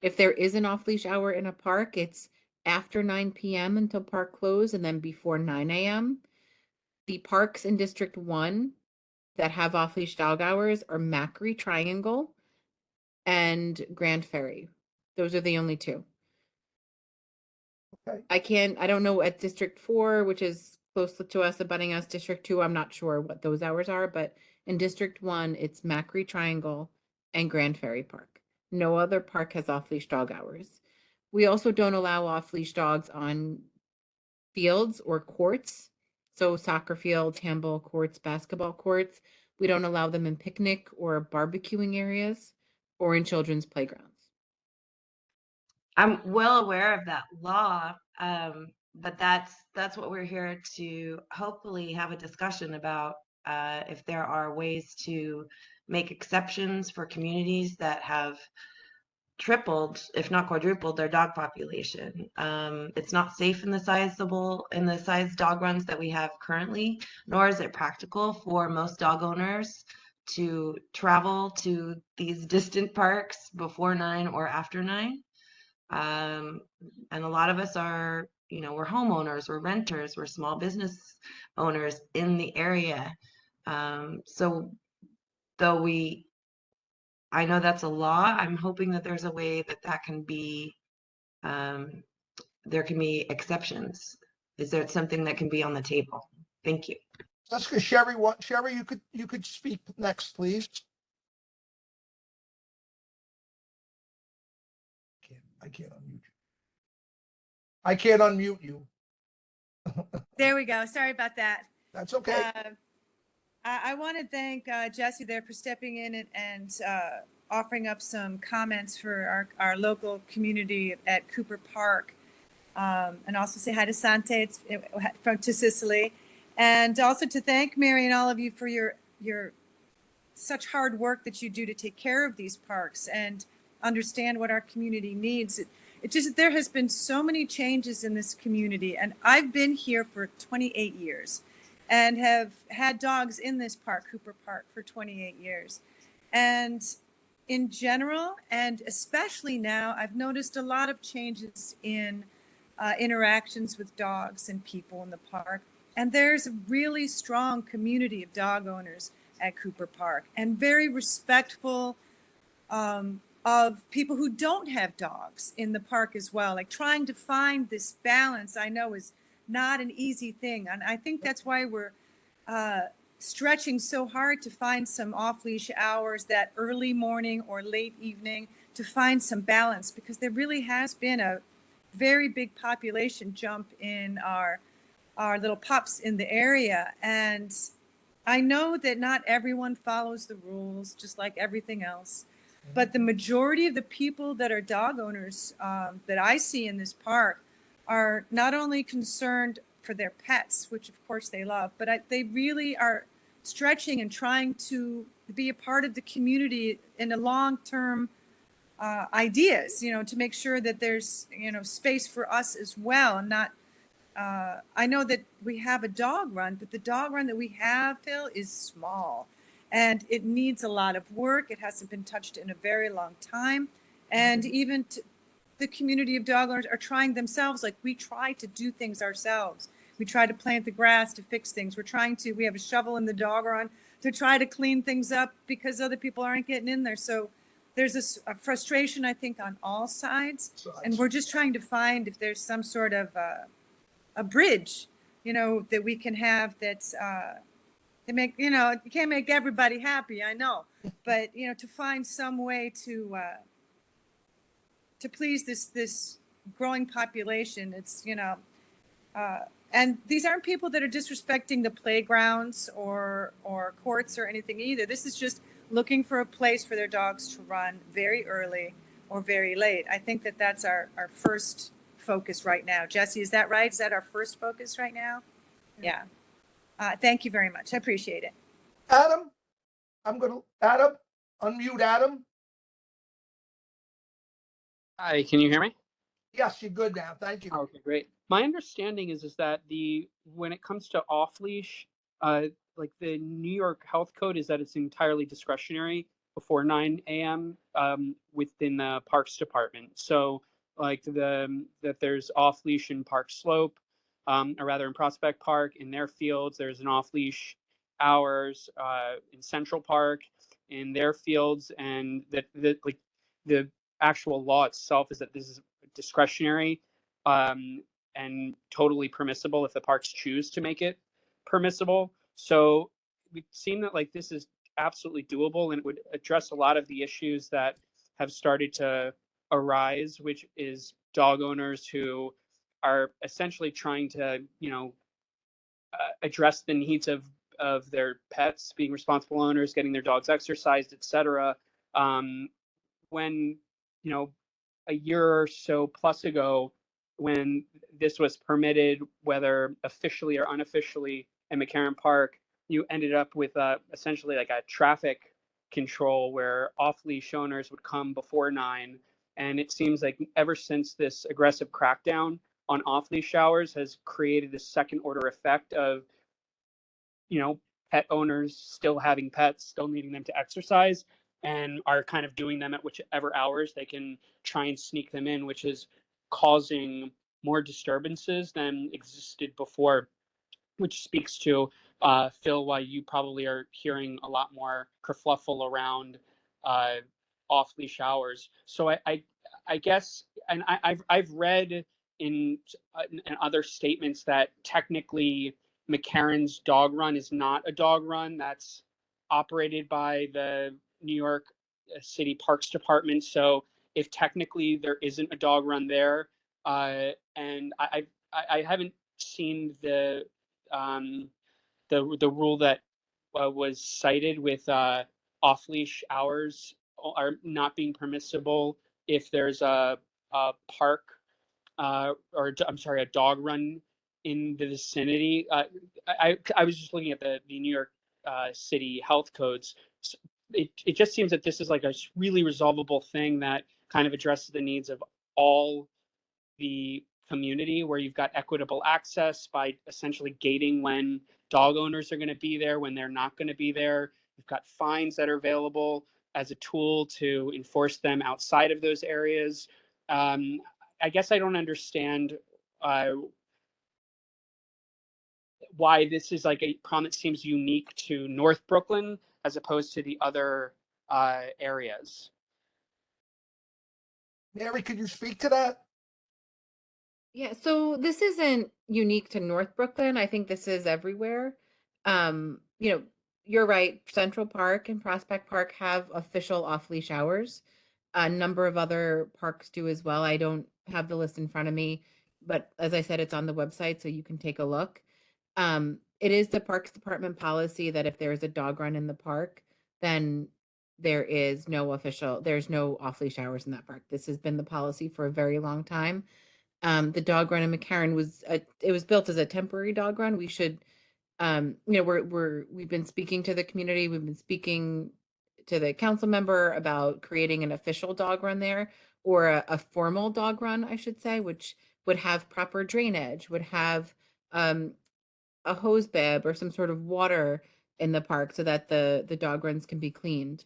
If there is an off-leash hour in a park, it's after 9 p.m. until park close, and then before 9 a.m. The parks in District 1 that have off-leash dog hours are Macri Triangle and Grand Ferry. Those are the only two. Okay. I don't know at District 4, which is close to us, abutting us, District 2, I'm not sure what those hours are, but in District 1, it's Macri Triangle and Grand Ferry Park. No other park has off-leash dog hours. We also don't allow off-leash dogs on fields or courts. So soccer fields, handball courts, basketball courts. We don't allow them in picnic or barbecuing areas or in children's playgrounds. I'm well aware of that law, but that's what we're here to hopefully have a discussion about, if there are ways to make exceptions for communities that have tripled, if not quadrupled, their dog population. It's not safe in the size dog runs that we have currently, nor is it practical for most dog owners to travel to these distant parks before 9 or after 9. And a lot of us are, we're homeowners, we're renters, we're small business owners in the area. So though I know that's a law, I'm hoping that there's a way that can be, there can be exceptions. Is there something that can be on the table? Thank you. That's because Sherry, you could speak next, please. I can't unmute you. I can't unmute you. There we go. Sorry about that. That's okay. I want to thank Jesse there for stepping in and offering up some comments for our local community at Cooper Park. And also say hi to Sante, to Sicily. And also to thank Mary and all of you for your such hard work that you do to take care of these parks and understand what our community needs. It just, there has been so many changes in this community, and I've been here for 28 years and have had dogs in this park, Cooper Park, for 28 years. And in general, and especially now, I've noticed a lot of changes in interactions with dogs and people in the park. And there's a really strong community of dog owners at Cooper Park, and very respectful of people who don't have dogs in the park as well. Like trying to find this balance, I know, is not an easy thing. And I think that's why we're stretching so hard to find some off-leash hours that early morning or late evening to find some balance, because there really has been a very big population jump in our little pups in the area. And I know that not everyone follows the rules, just like everything else. But the majority of the people that are dog owners that I see in this park are not only concerned for their pets, which of course they love, but they really are stretching and trying to be a part of the community in a long-term ideas, to make sure that there's, space for us as well. And not, I know that we have a dog run, but the dog run that we have, Phil, is small and it needs a lot of work. It hasn't been touched in a very long time. And even the community of dog owners are trying themselves. Like we try to do things ourselves. We try to plant the grass to fix things. We have a shovel in the dog run to try to clean things up because other people aren't getting in there. So there's a frustration, I think, on all sides. And we're just trying to find if there's some sort of a bridge, that we can have that's, to make, you can't make everybody happy, I know, but, to find some way to please this growing population. It's, and these aren't people that are disrespecting the playgrounds or courts or anything either. This is just looking for a place for their dogs to run very early or very late. I think that that's our first focus right now. Jesse, is that right? Is that our first focus right now? Yeah. Thank you very much. I appreciate it. Adam, Adam, unmute Adam. Hi, can you hear me? Yes, you're good now. Thank you. Okay, great. My understanding is that when it comes to off leash, like the New York Health Code is that it's entirely discretionary before 9 a.m. Within the Parks Department. So like that there's off leash in Park Slope, or rather in Prospect Park, in their fields. There's an off leash hours in Central Park in their fields, and that like the actual law itself is that this is discretionary and totally permissible if the parks choose to make it permissible. So we've seen that like this is absolutely doable, and it would address a lot of the issues that have started to arise, which is dog owners who are essentially trying to, address the needs of their pets, being responsible owners, getting their dogs exercised, etc. When, a year or so plus ago, when this was permitted, whether officially or unofficially, in McCarran Park, you ended up with essentially like a traffic control where off-leash owners would come before 9. And it seems like ever since this aggressive crackdown on off-leash hours has created this second order effect of, pet owners still having pets, still needing them to exercise, and are kind of doing them at whichever hours they can try and sneak them in, which is causing more disturbances than existed before, which speaks to, Phil, why you probably are hearing a lot more kerfluffle around off-leash hours. So I guess, and I've read in other statements that technically McCarran's dog run is not a dog run that's operated by the New York City Parks Department. So if technically there isn't a dog run there, and I haven't seen the rule that was cited with off-leash hours are not being permissible if there's a park or I'm sorry, a dog run in the vicinity. I was just looking at the New York City health codes. It just seems that this is like a really resolvable thing that kind of addresses the needs of all the community, where you've got equitable access by essentially gating when dog owners are going to be there, when they're not going to be there. You've got fines that are available as a tool to enforce them outside of those areas. I guess I don't understand why this is like a problem that seems unique to North Brooklyn as opposed to the other areas. Mary, could you speak to that? Yeah, so this isn't unique to North Brooklyn. I think this is everywhere. You know, you're right. Central Park and Prospect Park have official off-leash hours. A number of other parks do as well. I don't have the list in front of me, but as I said, it's on the website, so you can take a look. It is the Parks Department policy that if there is a dog run in the park, then there's no off-leash hours in that park. This has been the policy for a very long time. The dog run in McCarran it was built as a temporary dog run. We should, you know, we've been speaking to the community. We've been speaking to the council member about creating an official dog run there, or a formal dog run, I should say, which would have proper drainage, would have a hose bib or some sort of water in the park so that the dog runs can be cleaned.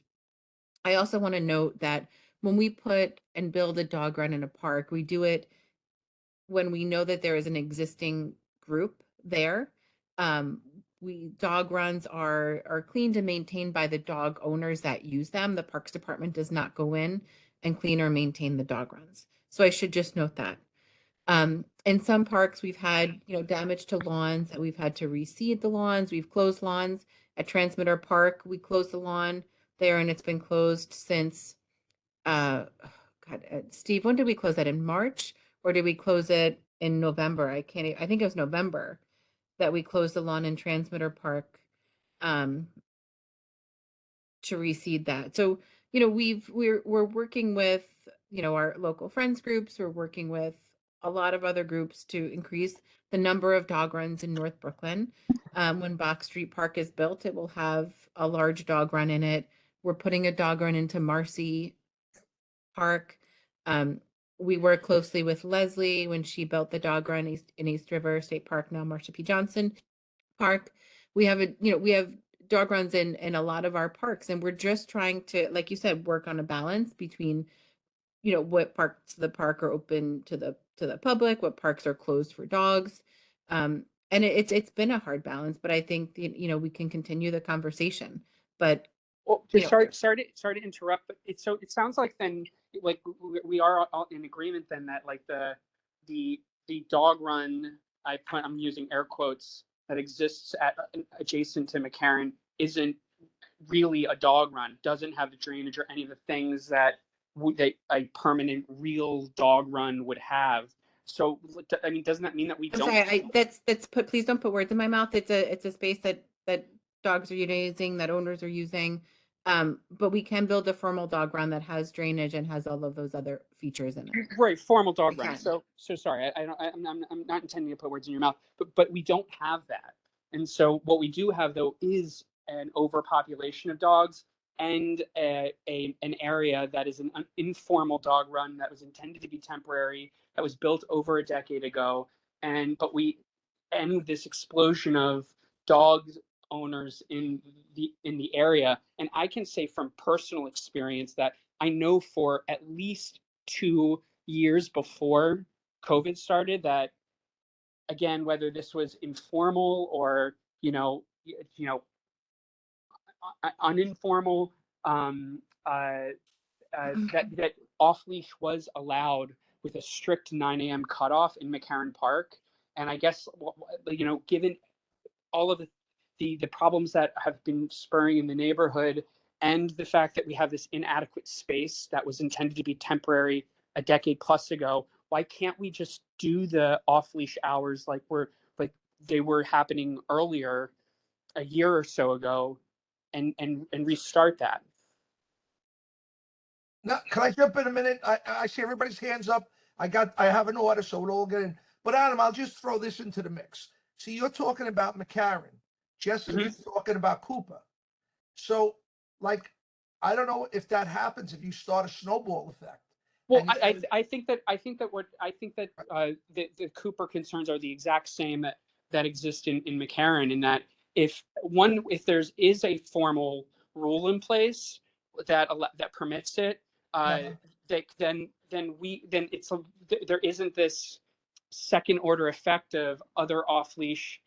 I also want to note that when we put and build a dog run in a park, we do it when we know that there is an existing group there. Dog runs are cleaned and maintained by the dog owners that use them. The Parks Department does not go in and clean or maintain the dog runs. So I should just note that. In some parks, we've had, you know, damage to lawns, and we've had to reseed the lawns. We've closed lawns. At Transmitter Park, we closed the lawn there, and it's been closed since, Steve, when did we close that? In March? Or did we close it in November? I think it was November that we closed the lawn in Transmitter Park to reseed that. So, you know, we're working with, you know, our local friends groups. We're working with a lot of other groups to increase the number of dog runs in North Brooklyn. When Box Street Park is built, it will have a large dog run in it. We're putting a dog run into Marcy Park. We work closely with Leslie when she built the dog run in East River State Park, now Marsha P. Johnson Park. We have dog runs in a lot of our parks, and we're just trying to, like you said, work on a balance between, you know, what parts of the park are open to the public, what parks are closed for dogs. And it's been a hard balance, but I think, you know, we can continue the conversation. But Well, you know, sorry to interrupt, but it sounds like then like we are all in agreement then that like the dog run, I'm using air quotes, that exists adjacent to McCarran isn't really a dog run, doesn't have the drainage or any of the things that a permanent real dog run would have. So I mean, doesn't that mean that we I'm don't? sorry, please don't put words in my mouth. It's a space that dogs are using, that owners are using. But we can build a formal dog run that has drainage and has all of those other features in it. Right, formal dog We run. can. So sorry, I'm not intending to put words in your mouth, but we don't have that. And so what we do have though is an overpopulation of dogs and an area that is an informal dog run that was intended to be temporary, that was built over a decade ago, but we end this explosion of dogs owners in the area. And I can say from personal experience that I know for at least 2 years before COVID started that, again, whether this was informal or uninformal, that off leash was allowed with a strict 9 a.m. cutoff in McCarran Park. And I guess, you know, given all of the problems that have been spurring in the neighborhood, and the fact that we have this inadequate space that was intended to be temporary a decade plus ago, why can't we just do the off-leash hours like they were happening earlier a year or so ago and restart that? Now, can I jump in a minute? I see everybody's hands up. I have an order, so we'll all get in. But Adam, I'll just throw this into the mix. See, you're talking about McCarran. Jessica's talking about Cooper. So, like, I don't know if that happens if you start a snowball effect. Well, And you- I think that the Cooper concerns are the exact same that exist in McCarran, in that if there is a formal rule in place that permits it, then there isn't this second order effect of other off leash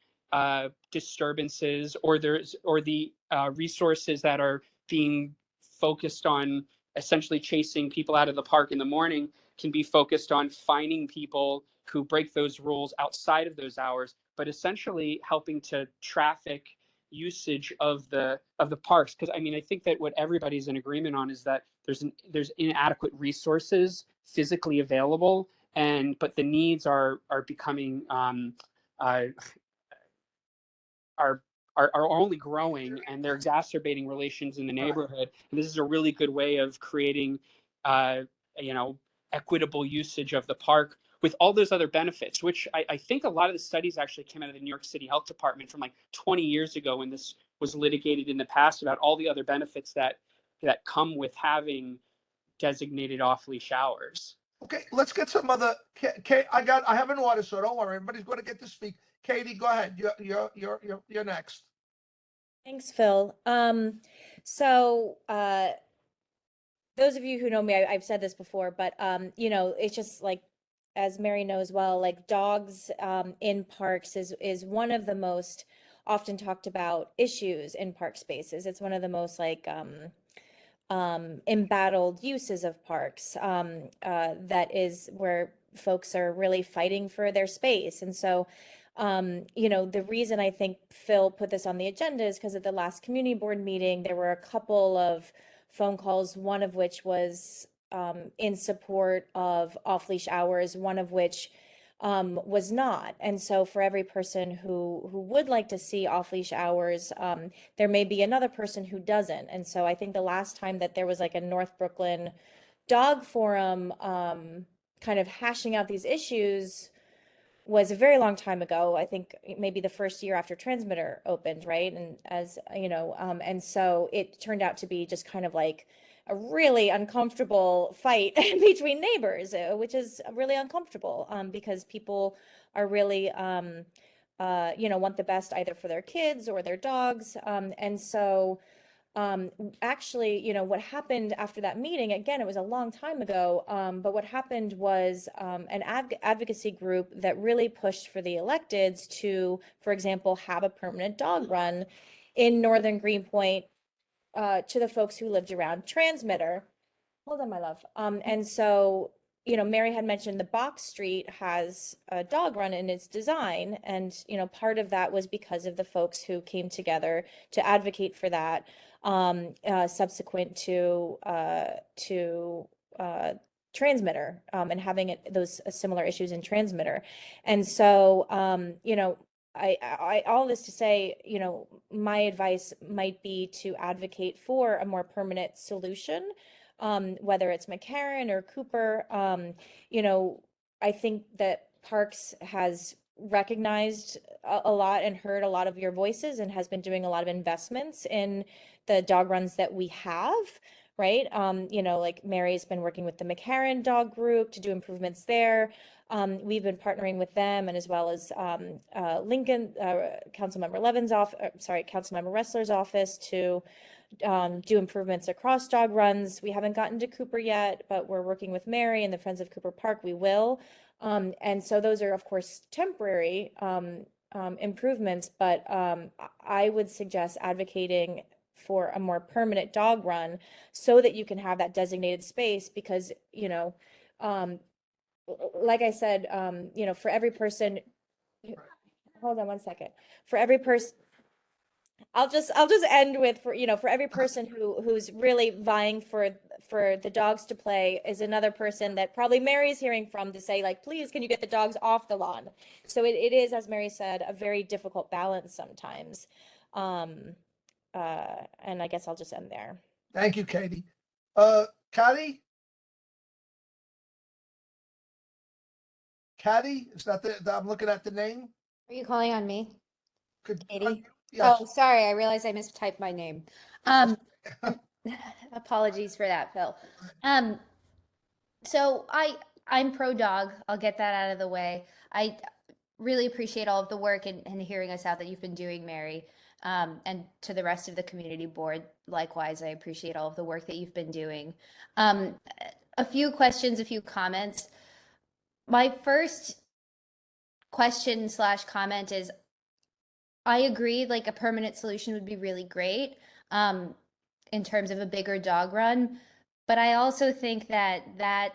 disturbances, or the resources that are being focused on essentially chasing people out of the park in the morning can be focused on finding people who break those rules outside of those hours, but essentially helping to traffic usage of the parks. Because I mean, I think that what everybody's in agreement on is that there's inadequate resources physically available, but the needs are becoming are only growing, and they're exacerbating relations in the neighborhood. And this is a really good way of creating, equitable usage of the park with all those other benefits, which I think a lot of the studies actually came out of the New York City Health Department from like 20 years ago, when this was litigated in the past, about all the other benefits that come with having designated off-leash hours. Okay, let's get some other. I have an order, so don't worry. Everybody's going to get to speak. Katie, go ahead. You're next. Thanks, Phil. Those of you who know me, I've said this before, but it's just like, as Mary knows well, like dogs in parks is one of the most often talked about issues in park spaces. It's one of the most like embattled uses of parks. That is where folks are really fighting for their space. And so the reason I think Phil put this on the agenda is because at the last community board meeting, there were a couple of phone calls, one of which was in support of off-leash hours, one of which was not. And so for every person who would like to see off-leash hours, there may be another person who doesn't. And so I think the last time that there was like a North Brooklyn dog forum kind of hashing out these issues was a very long time ago. I think maybe the first year after Transmitter opened, right? And and so it turned out to be just kind of like a really uncomfortable fight between neighbors, which is really uncomfortable because people are really, want the best either for their kids or their dogs. And so actually, what happened after that meeting, again, it was a long time ago, but what happened was an advocacy group that really pushed for the electeds to, for example, have a permanent dog run in Northern Greenpoint to the folks who lived around Transmitter. Hold on, my love. And so, Mary had mentioned the Box Street has a dog run in its design. And, part of that was because of the folks who came together to advocate for that subsequent to Transmitter and having those similar issues in Transmitter. And so, I all this to say, my advice might be to advocate for a more permanent solution, whether it's McCarran or Cooper. I think that Parks has recognized a lot and heard a lot of your voices and has been doing a lot of investments in the dog runs that we have, right? Like Mary's been working with the McCarran dog group to do improvements there. We've been partnering with them, and as well as Lincoln, Councilmember Councilmember Ressler's office to do improvements across dog runs. We haven't gotten to Cooper yet, but we're working with Mary and the Friends of Cooper Park. We will. And so those are, of course, temporary improvements, but I would suggest advocating for a more permanent dog run so that you can have that designated space because, like I said, for every person, hold on one second, for every person, I'll just end with for every person who's really vying for the dogs to play is another person that probably Mary's hearing from to say like, please, can you get the dogs off the lawn? So it is, as Mary said, a very difficult balance sometimes. And I guess I'll just end there. Thank you, Katie. Kathy, Patty? Is that I'm looking at the name? Are you calling on me, Could, Katie? yes. Oh, sorry, I realized I mistyped my name. Um, apologies for that, Phil. Um, so I'm pro dog. I'll get that out of the way. I really appreciate all of the work and hearing us out that you've been doing, Mary. And to the rest of the community board, likewise, I appreciate all of the work that you've been doing. A few questions, a few comments. My first question slash comment is I agree, like a permanent solution would be really great in terms of a bigger dog run. But I also think that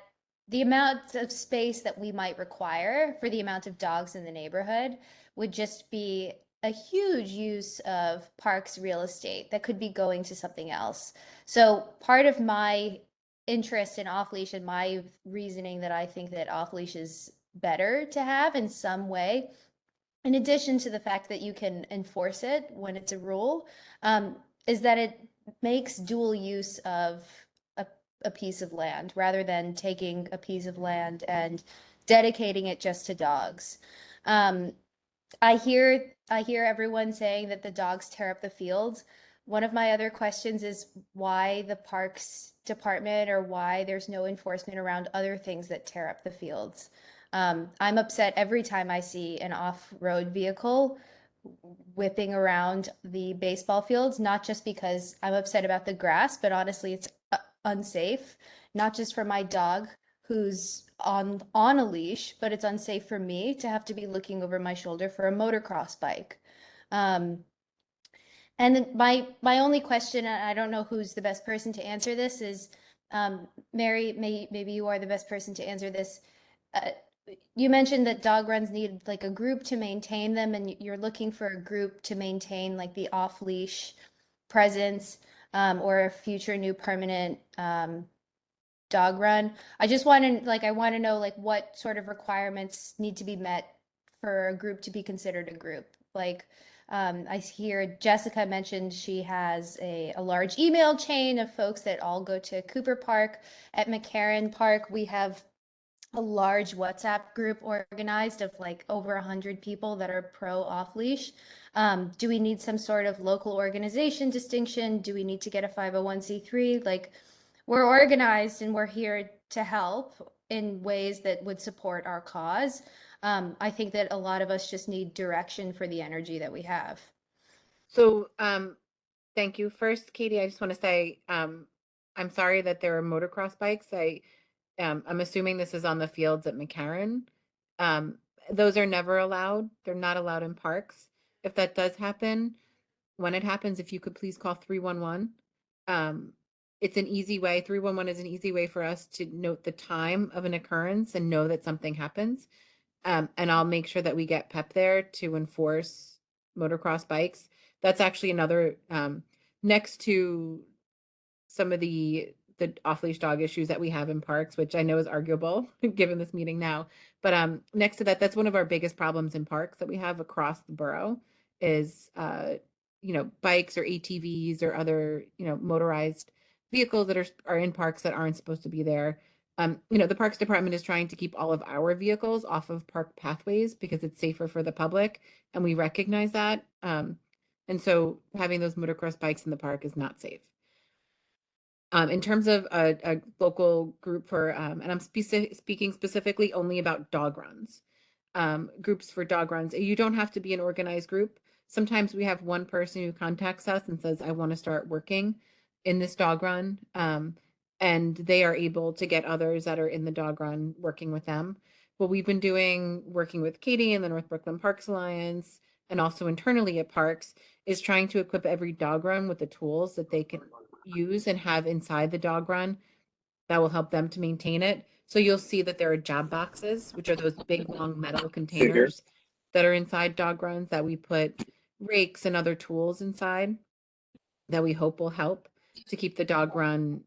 the amount of space that we might require for the amount of dogs in the neighborhood would just be a huge use of parks real estate that could be going to something else. So part of my interest in off leash and my reasoning that I think that off leash is better to have in some way, in addition to the fact that you can enforce it when it's a rule, is that it makes dual use of a piece of land rather than taking a piece of land and dedicating it just to dogs. I hear everyone saying that the dogs tear up the fields. One of my other questions is why the parks department or why there's no enforcement around other things that tear up the fields. I'm upset every time I see an off-road vehicle whipping around the baseball fields, not just because I'm upset about the grass, but honestly, it's unsafe, not just for my dog who's on a leash, but it's unsafe for me to have to be looking over my shoulder for a motocross bike. And then my only question, and I don't know who's the best person to answer this, is Mary, maybe you are the best person to answer this. You mentioned that dog runs need like a group to maintain them, and you're looking for a group to maintain like the off-leash presence or a future new permanent dog run. I just want to I want to know like what sort of requirements need to be met for a group to be considered a group. Like I hear Jessica mentioned she has a large email chain of folks that all go to Cooper Park. At McCarran Park, we have a large WhatsApp group organized of like over 100 people that are pro off leash. Do we need some sort of local organization distinction? Do we need to get a 501c3? Like, we're organized and we're here to help in ways that would support our cause. I think that a lot of us just need direction for the energy that we have. So, thank you. First, Katie, I just want to say, I'm sorry that there are motocross bikes. I'm assuming this is on the fields at McCarran. Those are never allowed. They're not allowed in parks. If that does happen, when it happens, if you could please call 311. It's an easy way. 311 is an easy way for us to note the time of an occurrence and know that something happens. And I'll make sure that we get PEP there to enforce motocross bikes. That's actually another, next to some of the off-leash dog issues that we have in parks, which I know is arguable given this meeting now. But next to that, that's one of our biggest problems in parks that we have across the borough is, bikes or ATVs or other, motorized vehicles that are in parks that aren't supposed to be there. The Parks Department is trying to keep all of our vehicles off of park pathways because it's safer for the public, and we recognize that. And so having those motocross bikes in the park is not safe. In terms of a local group for, and I'm speaking specifically only about dog runs, groups for dog runs, you don't have to be an organized group. Sometimes we have one person who contacts us and says, I want to start working in this dog run. And they are able to get others that are in the dog run working with them. What we've been doing, working with Katie and the North Brooklyn Parks Alliance, and also internally at parks, is trying to equip every dog run with the tools that they can use and have inside the dog run that will help them to maintain it. So you'll see that there are job boxes, which are those big long metal containers that are inside dog runs that we put rakes and other tools inside that we hope will help to keep the dog run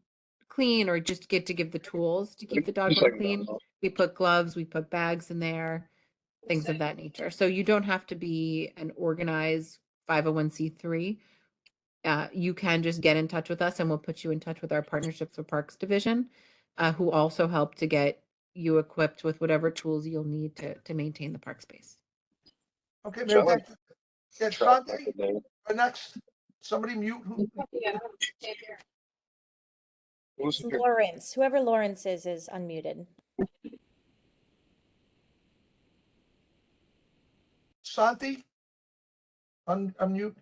clean, or just get to give the tools to keep the dog run clean. We put gloves, we put bags in there, things of that nature. So you don't have to be an organized 501c3. You can just get in touch with us and we'll put you in touch with our Partnerships with Parks division, who also help to get you equipped with whatever tools you'll need to maintain the park space. Okay, Mary, thank you. Yeah, Shante, next. Somebody mute who? It's Lawrence. Whoever Lawrence is unmuted. Santi? Unmute.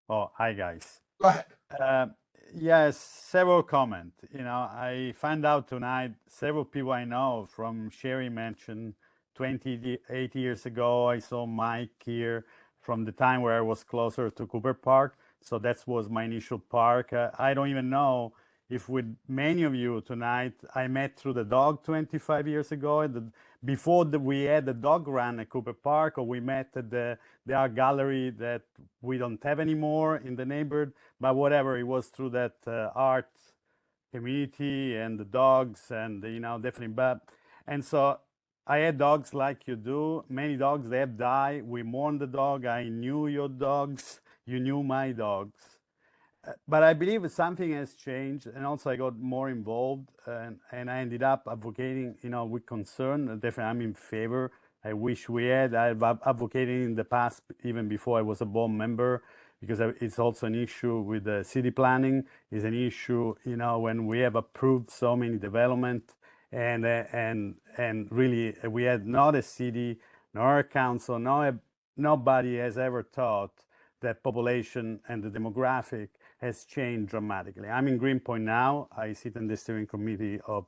Oh, hi guys. Go ahead. Yes, several comments. You know, I found out tonight several people I know from Sherry mentioned 28 years ago. I saw Mike here from the time where I was closer to Cooper Park. So that was my initial park. I don't even know if with many of you tonight, I met through the dog 25 years ago. Before we had the dog run at Cooper Park, or we met at the art gallery that we don't have anymore in the neighborhood, but whatever, it was through that art community and the dogs and, you know, definitely. And so I had dogs like you do, many dogs, they have died. We mourn the dog. I knew your dogs. You knew my dogs. But I believe something has changed, and also I got more involved, and I ended up advocating, you know, with concern. Definitely, I'm in favor. I wish we had. I've advocated in the past, even before I was a board member, because it's also an issue with the city planning. Is an issue, you know, when we have approved so many development, and really we had not a city nor a council, nobody has ever thought that population and the demographic has changed dramatically. I'm in Greenpoint now. I sit in the steering committee of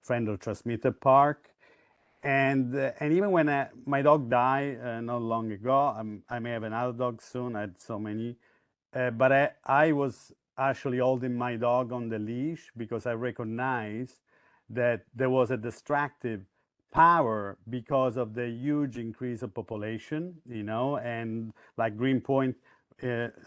Friend Transmitter Park. And even when my dog died not long ago, I may have another dog soon. I had so many. But I was actually holding my dog on the leash because I recognized that there was a distractive power because of the huge increase of population, you know, and like Greenpoint,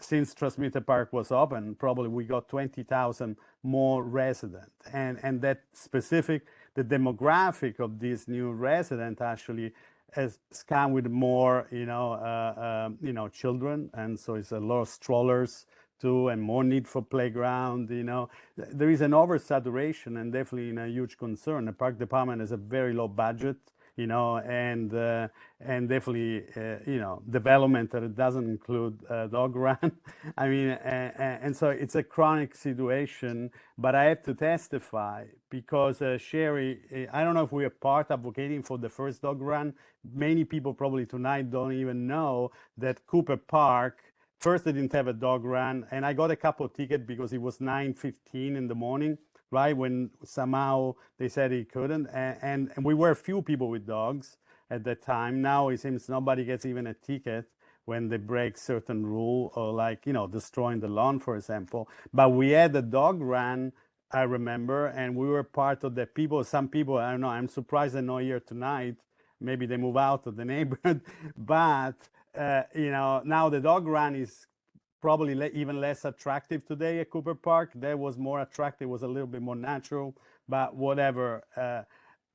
since Transmitter Park was open, probably we got 20,000 more residents. And that specific, the demographic of these new residents actually has come with more, you know, children. And so it's a lot of strollers too, and more need for playground, you know. There is an oversaturation and definitely a huge concern. The park department has a very low budget, you know, and definitely, you know, development that it doesn't include dog run. I mean, and so it's a chronic situation, but I have to testify because Sherry, I don't know if we are part advocating for the first dog run. Many people probably tonight don't even know that Cooper Park, first they didn't have a dog run, and I got a couple of tickets because it was 9:15 in the morning, right, when somehow they said he couldn't, and we were few people with dogs at that time. Now it seems nobody gets even a ticket when they break certain rule, or like, you know, destroying the lawn, for example. But we had a dog run, I remember, and we were part of the people. Some people, I don't know, I'm surprised they're not here tonight. Maybe they move out of the neighborhood, but you know, now the dog run is probably even less attractive today at Cooper Park. That was more attractive, was a little bit more natural, but whatever.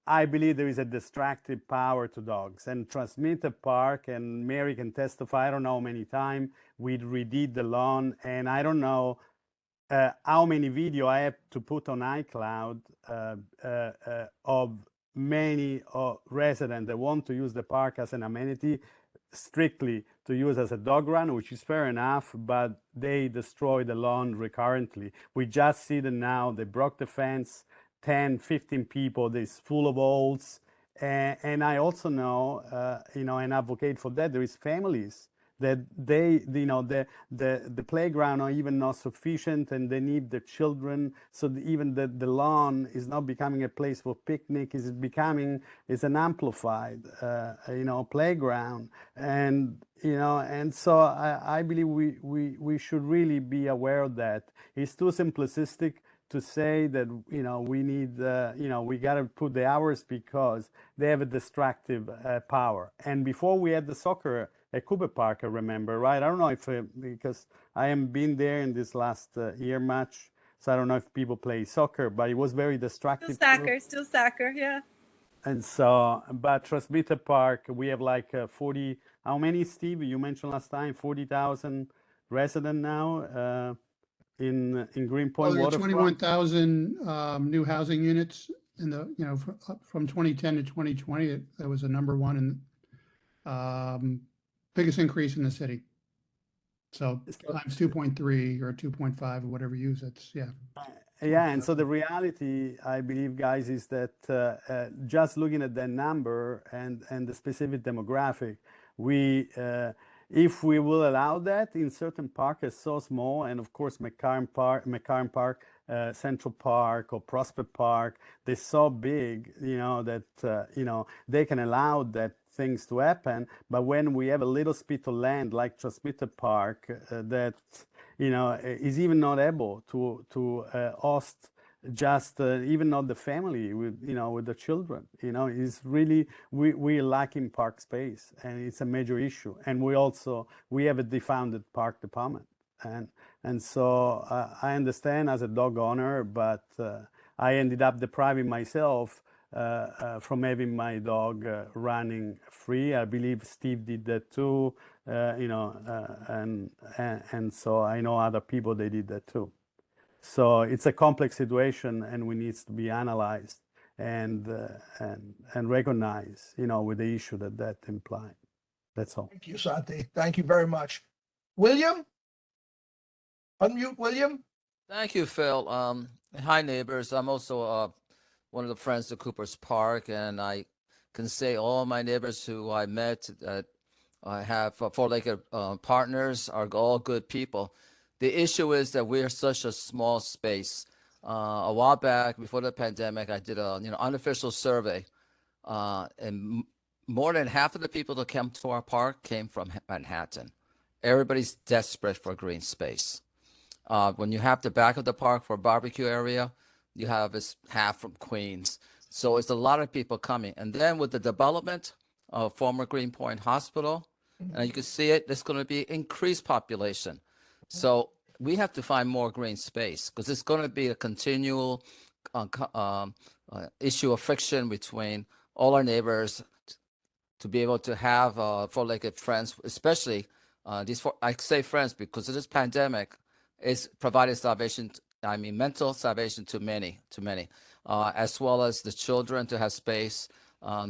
I believe there is a distractive power to dogs. And Transmitter Park, and Mary can testify, I don't know how many times we redid the lawn, and I don't know how many video I have to put on iCloud of many residents that want to use the park as an amenity, strictly to use as a dog run, which is fair enough, but they destroy the lawn recurrently. We just see them now. They broke the fence, 10, 15 people. It's full of holes. And I also know, you know, and advocate for that. There is families that they, you know, the playground are even not sufficient, and they need the children. So even the lawn is not becoming a place for picnic. Is becoming is an amplified, you know, playground. And you know, and so I believe we should really be aware of that. It's too simplistic to say that, you know, we need, you know, we got to put the hours because they have a distractive power. And before we had the soccer at Cooper Park, I remember, right? I don't know if, because I haven't been there in this last year much, so I don't know if people play soccer, but it was very distractive. Still soccer, yeah. And so, but Transmitter Park, we have like 40, how many, Steve? You mentioned last time, 40,000 residents now in Greenpoint Well, there are Waterfront. 21,000 new housing units in the, from 2010 to 2020, that was the number one and biggest increase in the city. So times 2.3 or 2.5 or whatever you use, it's, yeah. Yeah, and so the reality, I believe, guys, is that just looking at that number and the specific demographic, if we will allow that in certain parks, it's so small, and of course McCarran Park, Central Park or Prospect Park, they're so big, that they can allow that things to happen. But when we have a little spit of land like Transmitter Park that is even not able to host just even not the family with the children, is really we're lacking park space, and it's a major issue. And we have a defounded park department, and so I understand as a dog owner, but I ended up depriving myself from having my dog running free. I believe Steve did that too, and so I know other people, they did that too. So it's a complex situation, and we needs to be analyzed and recognized, with the issue that implied. That's all. Thank you, Santi. Thank you very much. William? Unmute, William. Thank you, Phil. Hi, neighbors. I'm also one of the friends of Cooper's Park, and I can say all my neighbors who I met that I have Four Lake partners are all good people. The issue is that we're such a small space. A while back, before the pandemic, I did a unofficial survey, and more than half of the people that came to our park came from Manhattan. Everybody's desperate for green space. When you have the back of the park for a barbecue area, you have this half from Queens. So it's a lot of people coming. And then with the development of former Greenpoint Hospital, and you can see it, there's going to be increased population. So we have to find more green space, because it's going to be a continual issue of friction between all our neighbors to be able to have four-legged friends, especially I say friends because of this pandemic, is provided salvation, mental salvation to many, as well as the children to have space.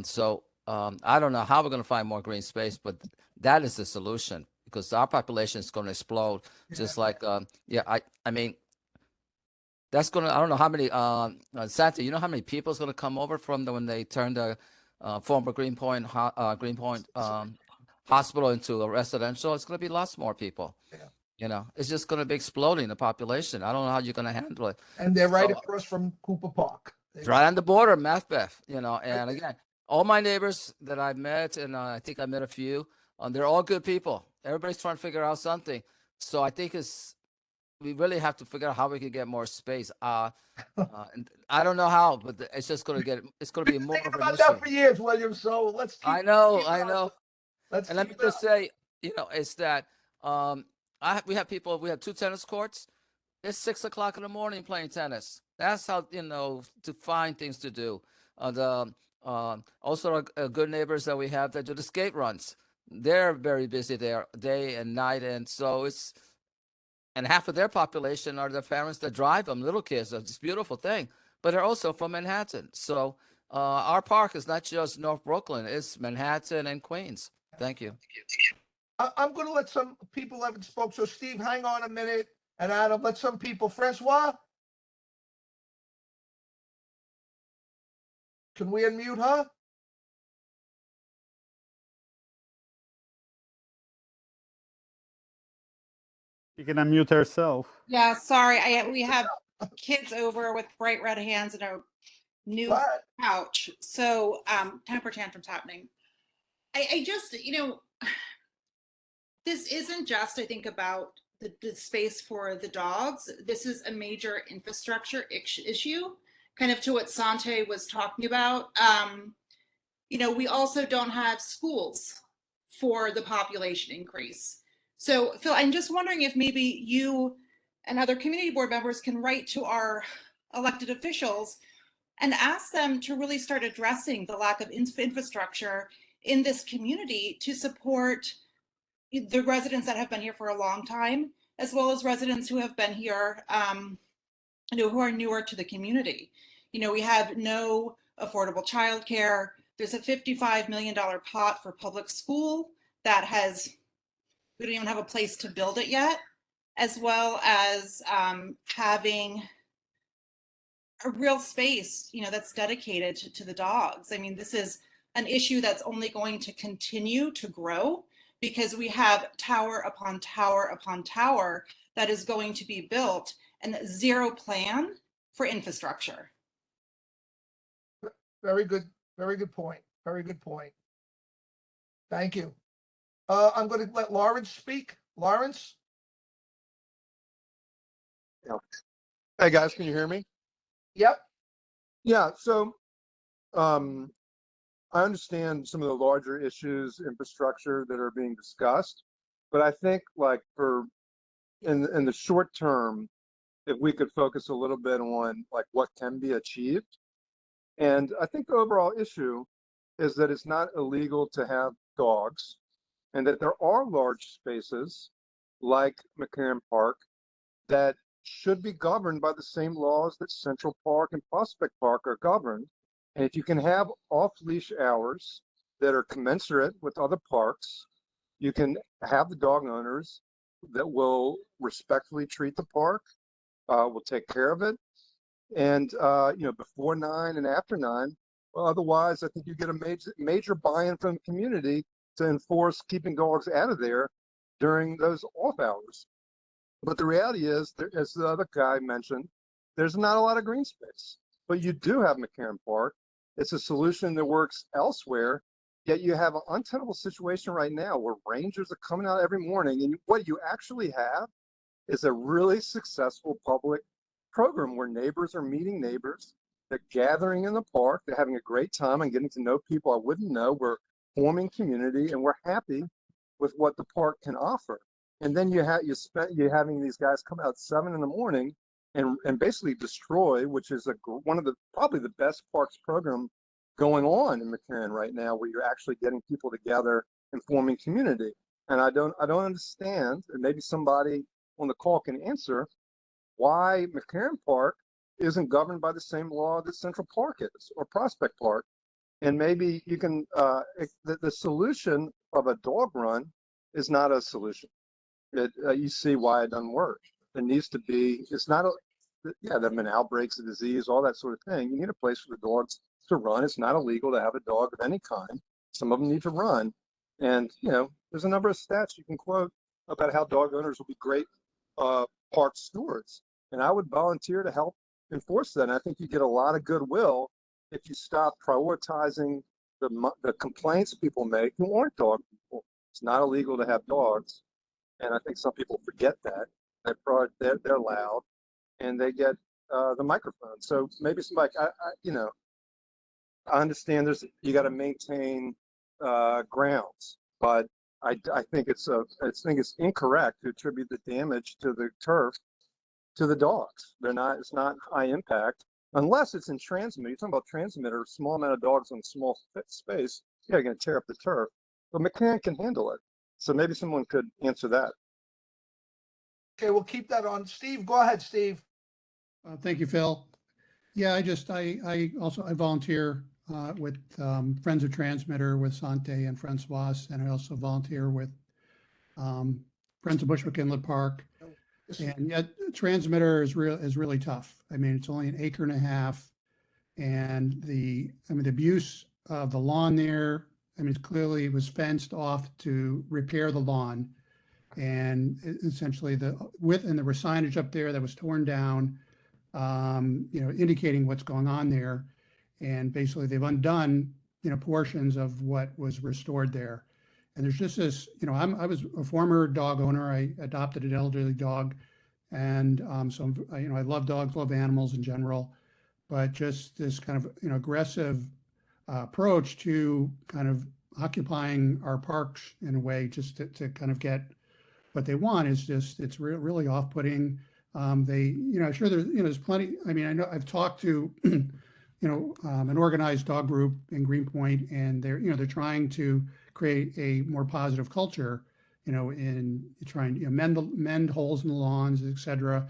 So I don't know how we're going to find more green space, but that is the solution, because our population is going to explode. Just like, that's going to, I don't know how many, Santa, you know how many people is going to come over from when they turn the former Greenpoint Hospital into a residential? It's going to be lots more people. It's just going to be exploding, the population. I don't know how you're going to handle it. And they're right across from Cooper Park. Right on the border, Macbeth, and again, all my neighbors that I've met, and I think I met a few, they're all good people. Everybody's trying to figure out something. So I think we really have to figure out how we can get more space. And I don't know how, but it's just going to be more of an issue. That for years, William. So let's keep. I know. And let me just say, it's that we have 2 tennis courts. It's 6 o'clock in the morning playing tennis. That's how, to find things to do. Also our good neighbors that we have that do the skate runs. They're very busy there day and night. And so and half of their population are the parents that drive them, little kids. It's a beautiful thing, but they're also from Manhattan. So our park is not just North Brooklyn, it's Manhattan and Queens. Thank you. I'm going to let some people haven't spoke. So Steve, hang on a minute. And Adam, let some people. Francois, can we unmute her? You can unmute herself. Yeah, sorry. We have kids over with bright red hands and a new couch. So temper tantrums happening. I just, this isn't just, I think, about the space for the dogs. This is a major infrastructure issue, kind of to what Sante was talking about. We also don't have schools for the population increase. So Phil, I'm just wondering if maybe you and other community board members can write to our elected officials and ask them to really start addressing the lack of infrastructure in this community to support the residents that have been here for a long time, as well as residents who have been here, who are newer to the community. We have no affordable childcare. There's a $55 million pot for public school that we don't even have a place to build it yet, as well as having a real space, that's dedicated to the dogs. I mean, this is an issue that's only going to continue to grow because we have tower upon tower upon tower that is going to be built and zero plan for infrastructure. Very good point. Very good point. Thank you. I'm going to let Lawrence speak. Lawrence? Yeah. Hey guys, can you hear me? Yep. Yeah, so I understand some of the larger issues, infrastructure that are being discussed, but I think like in the short term, if we could focus a little bit on like what can be achieved. And I think the overall issue is that it's not illegal to have dogs and that there are large spaces like McCarran Park that should be governed by the same laws that Central Park and Prospect Park are governed. And if you can have off-leash hours that are commensurate with other parks, you can have the dog owners that will respectfully treat the park, will take care of it, and before 9 and after 9. Well, otherwise, I think you get a major buy-in from the community to enforce keeping dogs out of there during those off hours. But the reality is, as the other guy mentioned, there's not a lot of green space. But you do have McCarran Park. It's a solution that works elsewhere. Yet you have an untenable situation right now where rangers are coming out every morning, and what you actually have is a really successful public program where neighbors are meeting neighbors. They're gathering in the park. They're having a great time and getting to know people I wouldn't know. We're forming community, and we're happy with what the park can offer. And then you're having these guys come out 7 in the morning and basically destroy, which is one of the probably the best parks program going on in McCarran right now, where you're actually getting people together and forming community. And I don't understand, and maybe somebody on the call can answer, why McCarran Park isn't governed by the same law that Central Park is or Prospect Park. And maybe you can, the solution of a dog run is not a solution. You see why it doesn't work. It needs to be, it's not there have been outbreaks of disease, all that sort of thing. You need a place for the dogs to run. It's not illegal to have a dog of any kind. Some of them need to run. And, there's a number of stats you can quote about how dog owners will be great park stewards. And I would volunteer to help enforce that. And I think you get a lot of goodwill if you stop prioritizing the complaints people make who aren't dog people. It's not illegal to have dogs. And I think some people forget that. They're loud and they get the microphone. So maybe somebody, I understand you got to maintain grounds, but I think it's incorrect to attribute the damage to the turf to the dogs. It's not high impact unless it's in transmitter. You're talking about transmitter, small amount of dogs on small space. Yeah, you're going to tear up the turf. But McCann can handle it. So maybe someone could answer that. Okay, we'll keep that on. Steve, go ahead, Steve. Thank you, Phil. Yeah, I volunteer with Friends of Transmitter with Sante and Francois, and I also volunteer with Friends of Bushwick Inlet Park. And yet, transmitter is really tough. I mean, it's only an acre and a half, and the abuse of the lawn there. I mean, it clearly was fenced off to repair the lawn, and essentially there were signage up there that was torn down, indicating what's going on there, and basically they've undone portions of what was restored there. And there's just this, I was a former dog owner. I adopted an elderly dog, and so I love dogs, love animals in general, but just this kind of aggressive approach to kind of occupying our parks in a way, just to kind of get what they want is just it's really off-putting. Sure there's plenty. I mean, I know I've talked to an organized dog group in Greenpoint, and they're trying to create a more positive culture, in trying to mend holes in the lawns, etc.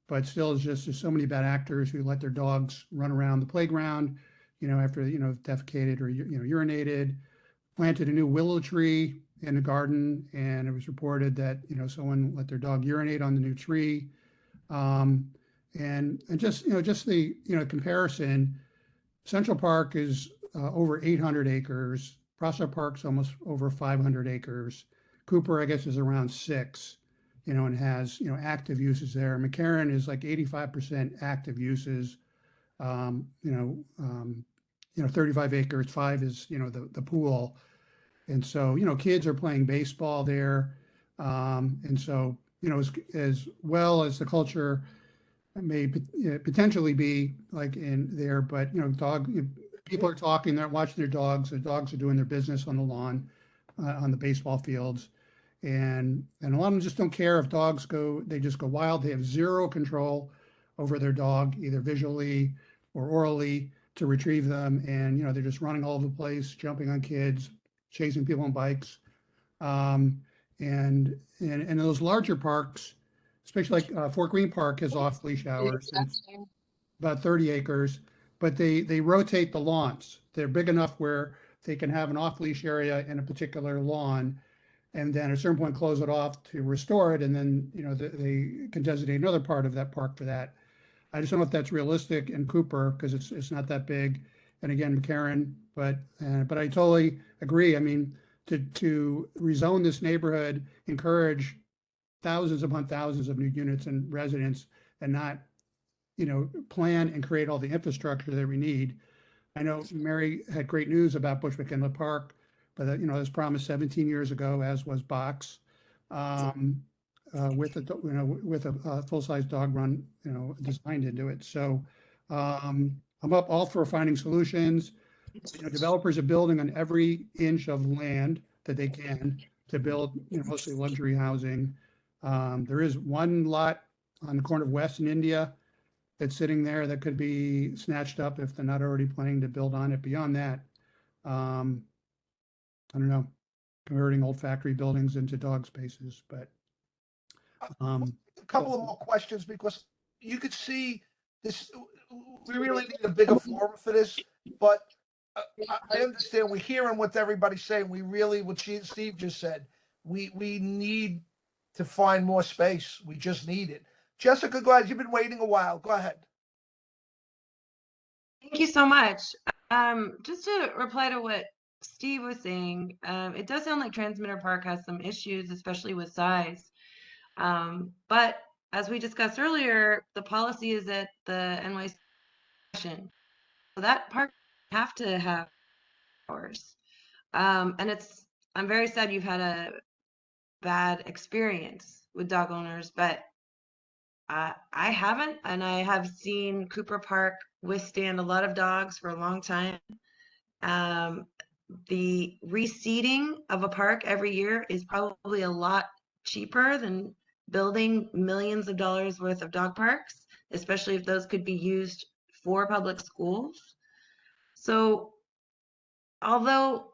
but still it's just there's so many bad actors who let their dogs run around the playground, after, defecated or, urinated, planted a new willow tree in the garden, and it was reported that, someone let their dog urinate on the new tree. And just the, comparison, Central Park is over 800 acres. Prospect Park's almost over 500 acres. Cooper, I guess, is around 6, and has, active uses there. McCarran is like 85% active uses. 35 acres, 5 is, the pool. And so, kids are playing baseball there. And so, as well as the culture may potentially be like in there, but, people are talking, they're watching their dogs. The dogs are doing their business on the lawn, on the baseball fields. And a lot of them just don't care if dogs they just go wild. They have zero control over their dog, either visually or orally, to retrieve them. And, they're just running all over the place, jumping on kids, chasing people on bikes. And those larger parks, especially like Fort Greene Park has off-leash hours. And it's about 30 acres, but they rotate the lawns. They're big enough where they can have an off-leash area in a particular lawn, and then at a certain point close it off to restore it, and then they can designate another part of that park for that. I just don't know if that's realistic in Cooper because it's not that big, and again McCarran, but I totally agree. I mean, to rezone this neighborhood, encourage thousands upon thousands of new units and residents, and not plan and create all the infrastructure that we need. I know Mary had great news about Bush McKinley Park, but that, it was promised 17 years ago, as was Box, with a full-size dog run, designed into it. So I'm all for finding solutions. Developers are building on every inch of land that they can to build, mostly luxury housing. There is one lot on the corner of West and India that's sitting there that could be snatched up if they're not already planning to build on it. Beyond that, I don't know, converting old factory buildings into dog spaces, but A couple of more questions, because you could see this. We really need a bigger forum for this, but I understand we're hearing what everybody's saying. We really, what Steve just said, we need to find more space. We just need it. Jessica, go ahead. You've been waiting a while. Go ahead. Thank you so much. Just to reply to what Steve was saying, it does sound like Transmitter Park has some issues, especially with size. But as we discussed earlier, the policy is that the NYC, so that park have to have hours. And I'm very sad you've had a bad experience with dog owners, but I haven't, and I have seen Cooper Park withstand a lot of dogs for a long time. The reseeding of a park every year is probably a lot cheaper than building millions of dollars worth of dog parks, especially if those could be used for public schools. So although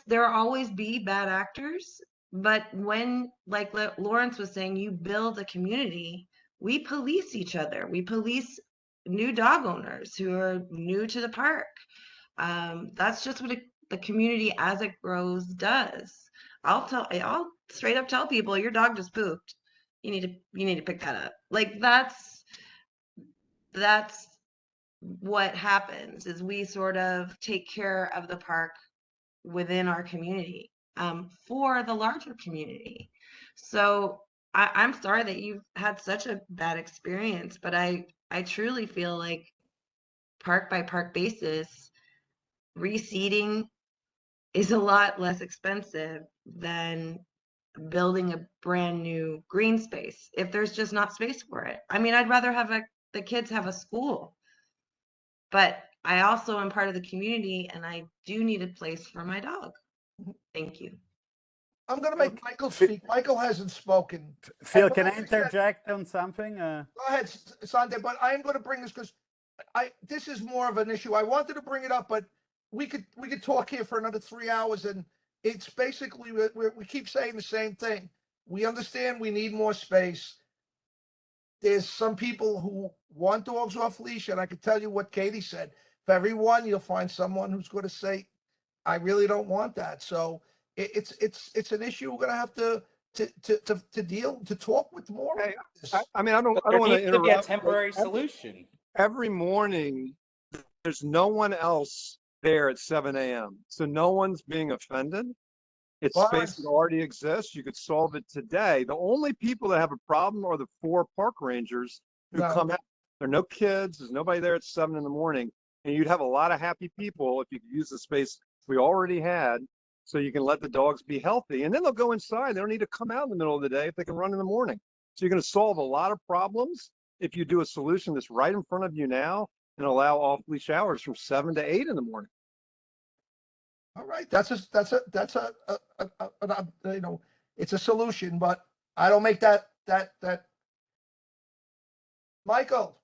there will always be bad actors, but when, like Lawrence was saying, you build a community, we police each other. We police new dog owners who are new to the park. That's just what the community as it grows does. I'll straight up tell people, your dog just pooped. You need to pick that up. Like that's what happens, is we sort of take care of the park within our community, for the larger community. So I'm sorry that you've had such a bad experience, but I truly feel like park by park basis, reseeding is a lot less expensive than building a brand new green space if there's just not space for it. I mean, I'd rather have the kids have a school, but I also am part of the community and I do need a place for my dog. Thank you. I'm going to make Michael speak. Michael hasn't spoken. Phil, can I interject on something? Go ahead, Sanjay, but I am going to bring this because this is more of an issue. I wanted to bring it up, but we could talk here for another 3 hours, and it's basically we keep saying the same thing. We understand we need more space. there's some people who want dogs off leash, and I can tell you what Katie said. For every one, you'll find someone who's going to say, "I really don't want that." So it's an issue we're going to have to deal to talk with more. Hey, This. I mean, I don't There want to needs to be a interrupt. but temporary solution. every morning, there's no one else there at 7 a.m. So no one's being offended. It's Well, space that already exists. You could solve it today. The only people that have a problem are the 4 park rangers who No. come out. There are no kids. There's nobody there at 7 in the morning. And you'd have a lot of happy people if you could use the space we already had so you can let the dogs be healthy. And then they'll go inside. They don't need to come out in the middle of the day if they can run in the morning. So you're going to solve a lot of problems if you do a solution that's right in front of you now and allow off-leash hours from 7 to 8 in the morning. All right, that's a you know, it's a solution, but I don't make that. Michael,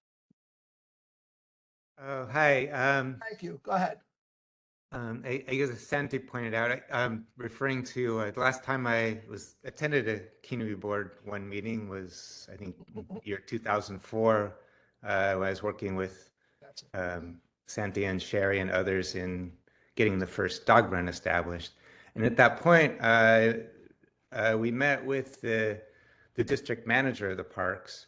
Oh, hi. thank you. Go ahead. I guess as Santi pointed out, I'm referring to the last time I attended a community board one meeting was, I think, year 2004, when I was working with Santi and Sherry and others in getting the first dog run established. And at that point, we met with the district manager of the parks,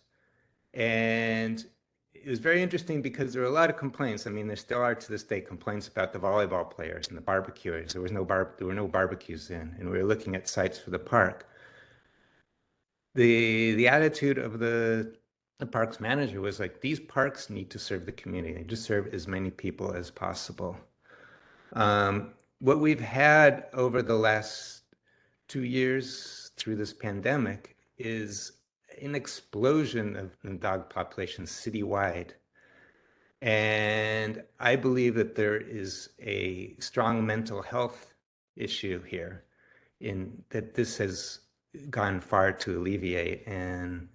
and it was very interesting because there were a lot of complaints. I mean, there still are to this day complaints about the volleyball players and the barbecuers. There were no barbecues in, and we were looking at sites for the park. The attitude of the parks manager was like, these parks need to serve the community. They just serve as many people as possible. What we've had over the last 2 years through this pandemic is an explosion of the dog population citywide. And I believe that there is a strong mental health issue here in that this has gone far to alleviate. And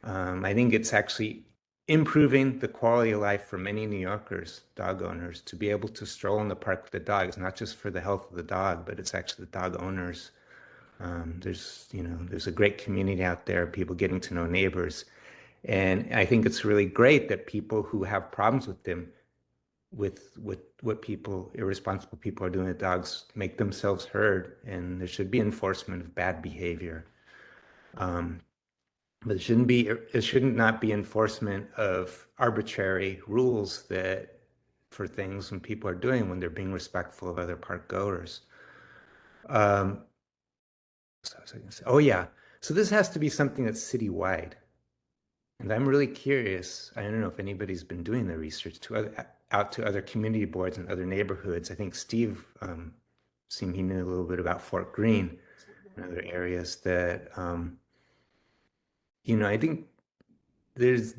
I think it's actually improving the quality of life for many New Yorkers, dog owners, to be able to stroll in the park with the dogs, not just for the health of the dog, but it's actually the dog owners. There's a great community out there, people getting to know neighbors. And I think it's really great that people who have problems with them, with what irresponsible people are doing to dogs, make themselves heard, and there should be enforcement of bad behavior. But it shouldn't not be enforcement of arbitrary rules for things when people are doing when they're being respectful of other park goers. Oh yeah, so this has to be something that's citywide. And I'm really curious, I don't know if anybody's been doing the research out to other community boards and other neighborhoods. I think Steve seemed he knew a little bit about Fort Greene and other areas that, I think this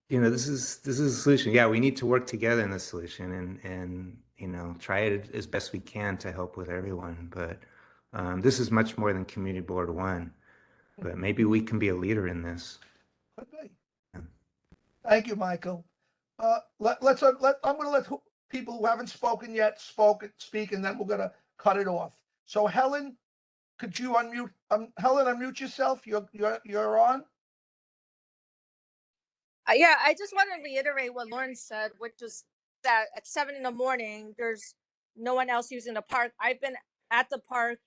is a solution. Yeah, we need to work together in this solution and try it as best we can to help with everyone. But this is much more than Community Board 1, but maybe we can be a leader in this. Okay. Thank you, Michael. I'm going to let people who haven't spoken yet speak, and then we're going to cut it off. So Helen, could you unmute? Helen, unmute yourself. You're on. Yeah, I just want to reiterate what Lauren said, which is that at 7 in the morning, there's no one else using the park. I've been at the park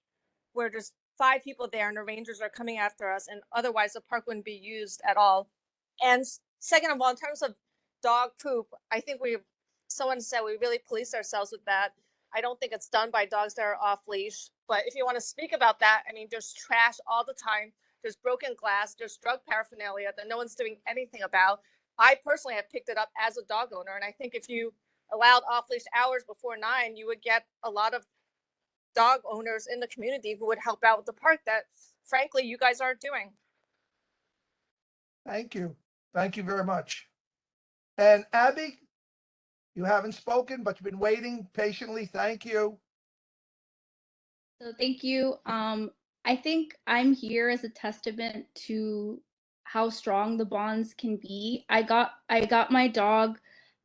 where there's 5 people there and the rangers are coming after us, and otherwise the park wouldn't be used at all. And second of all, in terms of dog poop, I think someone said we really police ourselves with that. I don't think it's done by dogs that are off leash. But if you want to speak about that, I mean, there's trash all the time. There's broken glass. There's drug paraphernalia that no one's doing anything about. I personally have picked it up as a dog owner. And I think if you allowed off leash hours before 9, you would get a lot of dog owners in the community who would help out with the park that, frankly, you guys aren't doing. Thank you. Thank you very much. And Abby, you haven't spoken, but you've been waiting patiently. Thank you. So thank you. I think I'm here as a testament to how strong the bonds can be. I got my dog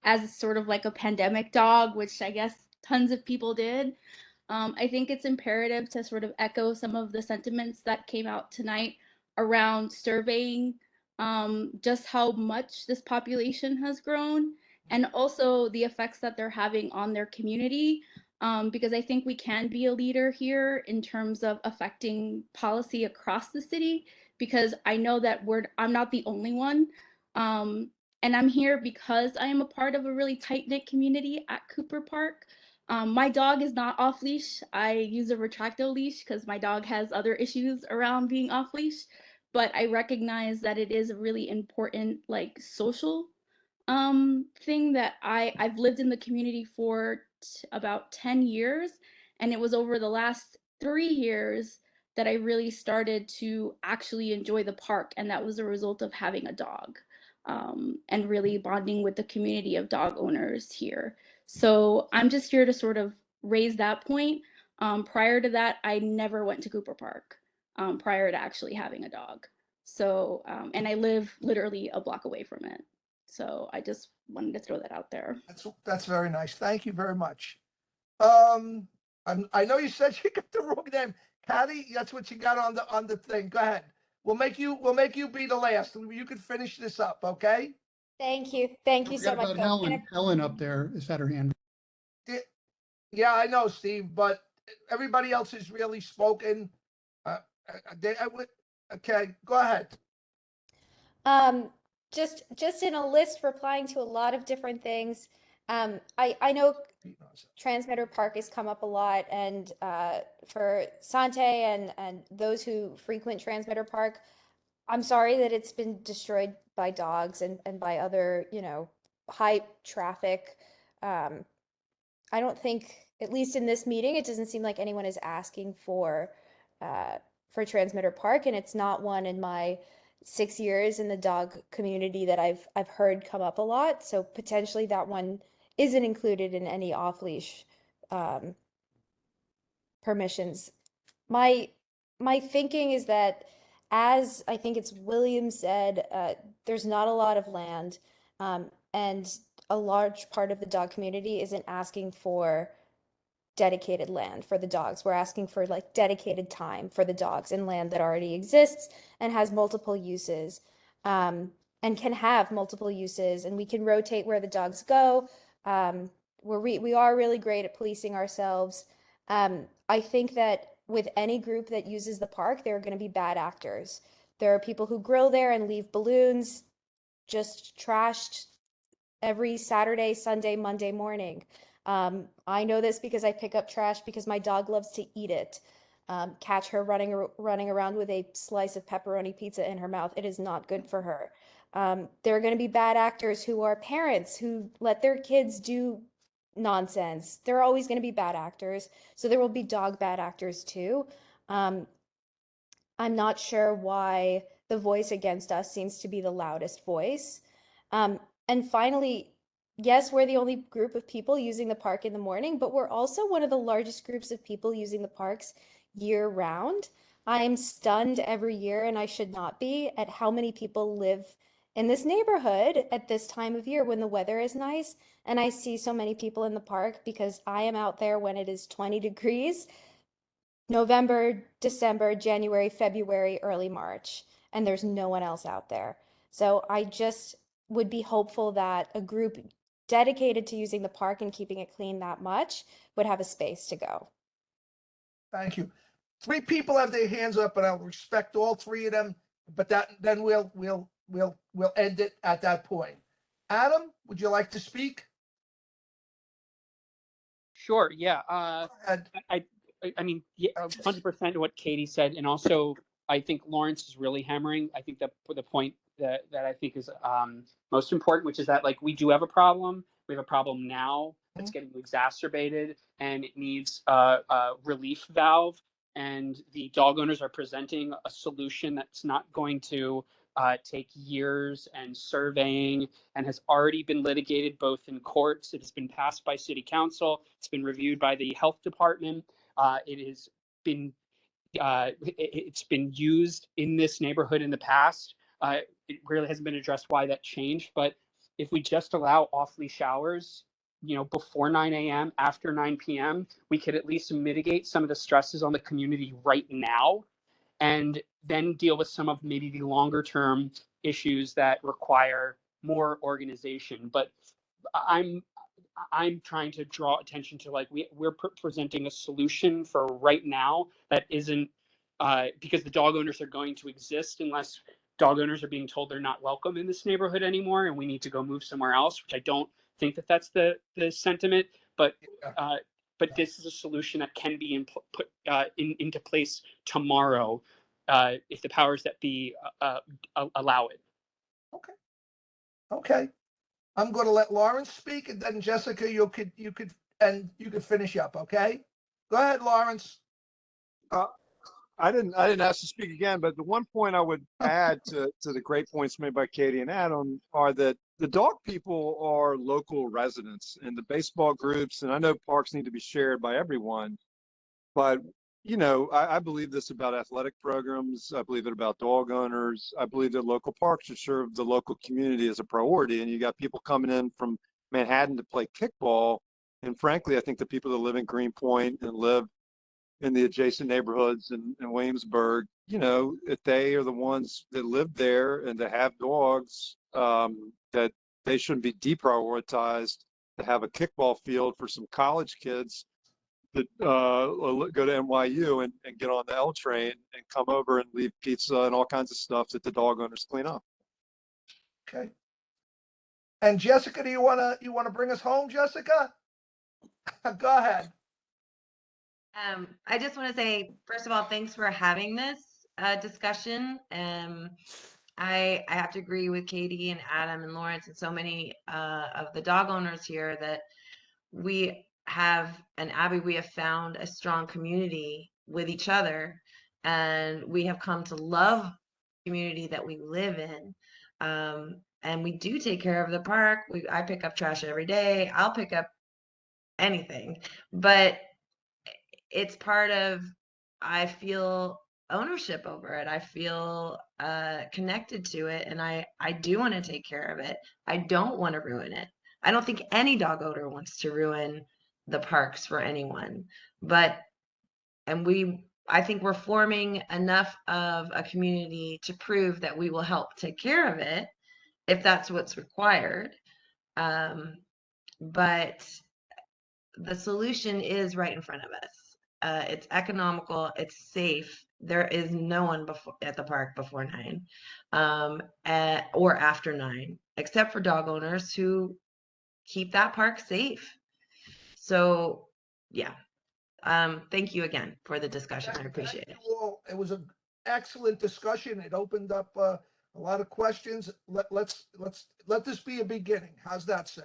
as sort of like a pandemic dog, which I guess tons of people did. I think it's imperative to sort of echo some of the sentiments that came out tonight around surveying just how much this population has grown and also the effects that they're having on their community. Because I think we can be a leader here in terms of affecting policy across the city, because I know that I'm not the only one. And I'm here because I am a part of a really tight-knit community at Cooper Park. My dog is not off leash. I use a retractile leash because my dog has other issues around being off leash. But I recognize that it is a really important like social thing that I've lived in the community for about 10 years, and it was over the last 3 years that I really started to actually enjoy the park, and that was a result of having a dog. And really bonding with the community of dog owners here. So I'm just here to sort of raise that point. Prior to that, I never went to Cooper Park prior to actually having a dog. So, and I live literally a block away from it. So I just wanted to throw that out there. That's very nice. Thank you very much. I know you said you got the wrong name. Patty, that's what you got on the thing. Go ahead. We'll make you be the last. You can finish this up, okay? Thank you. Thank you so Forget much, about Bill. Helen. Helen up there has had her hand. Yeah, I know, Steve, but everybody else has really spoken. Okay, go ahead. Just in a list replying to a lot of different things. I know Transmitter Park has come up a lot, and for Sante and those who frequent Transmitter Park, I'm sorry that it's been destroyed by dogs and by other, high traffic. I don't think, at least in this meeting, it doesn't seem like anyone is asking for Transmitter Park, and it's not one in my 6 years in the dog community that I've heard come up a lot. So potentially that one isn't included in any off-leash permissions. My thinking is that, as I think it's William said, there's not a lot of land, and a large part of the dog community isn't asking for dedicated land for the dogs. We're asking for like dedicated time for the dogs in land that already exists and has multiple uses, and can have multiple uses, and we can rotate where the dogs go. We are really great at policing ourselves. I think that with any group that uses the park, there are going to be bad actors. There are people who grill there and leave balloons just trashed every Saturday, Sunday, Monday morning. I know this because I pick up trash because my dog loves to eat it. Catch her running around with a slice of pepperoni pizza in her mouth. It is not good for her. There are going to be bad actors who are parents who let their kids do nonsense. There are always going to be bad actors. So there will be dog bad actors too. I'm not sure why the voice against us seems to be the loudest voice. And finally, yes, we're the only group of people using the park in the morning, but we're also one of the largest groups of people using the parks year round. I'm stunned every year, and I should not be, at how many people live in this neighborhood at this time of year when the weather is nice. And I see so many people in the park because I am out there when it is 20 degrees, November, December, January, February, early March, and there's no one else out there. So I just would be hopeful that a group dedicated to using the park and keeping it clean that much would have a space to go. Thank you. 3 people have their hands up, and I'll respect all 3 of them. But then we'll end it at that point. Adam, would you like to speak? Sure. Yeah. I mean, yeah, 100% what Katie said, and also I think Lawrence is really hammering. I think that for the point that I think is most important, which is that like we do have a problem. We have a problem now that's getting exacerbated, and it needs a relief valve. And the dog owners are presenting a solution that's not going to take years and surveying, and has already been litigated both in courts. It has been passed by City Council. It's been reviewed by the Health Department. It has been it's been used in this neighborhood in the past. It really hasn't been addressed why that changed. But if we just allow off-leash hours, before 9 a.m., after 9 p.m., we could at least mitigate some of the stresses on the community right now. and then deal with some of maybe the longer term issues that require more organization. But I'm trying to draw attention to, like, we're presenting a solution for right now that isn't because the dog owners are going to exist unless dog owners are being told they're not welcome in this neighborhood anymore and we need to go move somewhere else, which I don't think that that's the sentiment. But this is a solution that can be put into place tomorrow if the powers that be allow it. Okay. I'm going to let Lawrence speak, and then Jessica, you could finish up. Okay. Go ahead, Lawrence. I didn't ask to speak again, but the one point I would add to the great points made by Katie and Adam are that the dog people are local residents, and the baseball groups, and I know parks need to be shared by everyone, but you know, I believe this about athletic programs. I believe it about dog owners. I believe that local parks should serve the local community as a priority. And you got people coming in from Manhattan to play kickball. And frankly, I think the people that live in Greenpoint and live in the adjacent neighborhoods in Williamsburg, you know, if they are the ones that live there and to have dogs, that they shouldn't be deprioritized to have a kickball field for some college kids that go to NYU and get on the L train and come over and leave pizza and all kinds of stuff that the dog owners clean up. Okay. And Jessica, do you wanna bring us home, Jessica? Go ahead. I just want to say, first of all, thanks for having this discussion. I have to agree with Katie and Adam and Lawrence and so many of the dog owners here that we have, and Abby, we have found a strong community with each other, and we have come to love the community that we live in. And we do take care of the park. I pick up trash every day. I'll pick up anything, but it's part of, I feel ownership over it. I feel connected to it, and I do want to take care of it. I don't want to ruin it. I don't think any dog owner wants to ruin the parks for anyone, but I think we're forming enough of a community to prove that we will help take care of it if that's what's required. But the solution is right in front of us. It's economical, it's safe. There is no one at the park before 9 or after 9, except for dog owners who keep that park safe. So yeah, thank you again for the discussion. I appreciate it. Well, it was an excellent discussion. It opened up a lot of questions. Let's let this be a beginning. How's that say?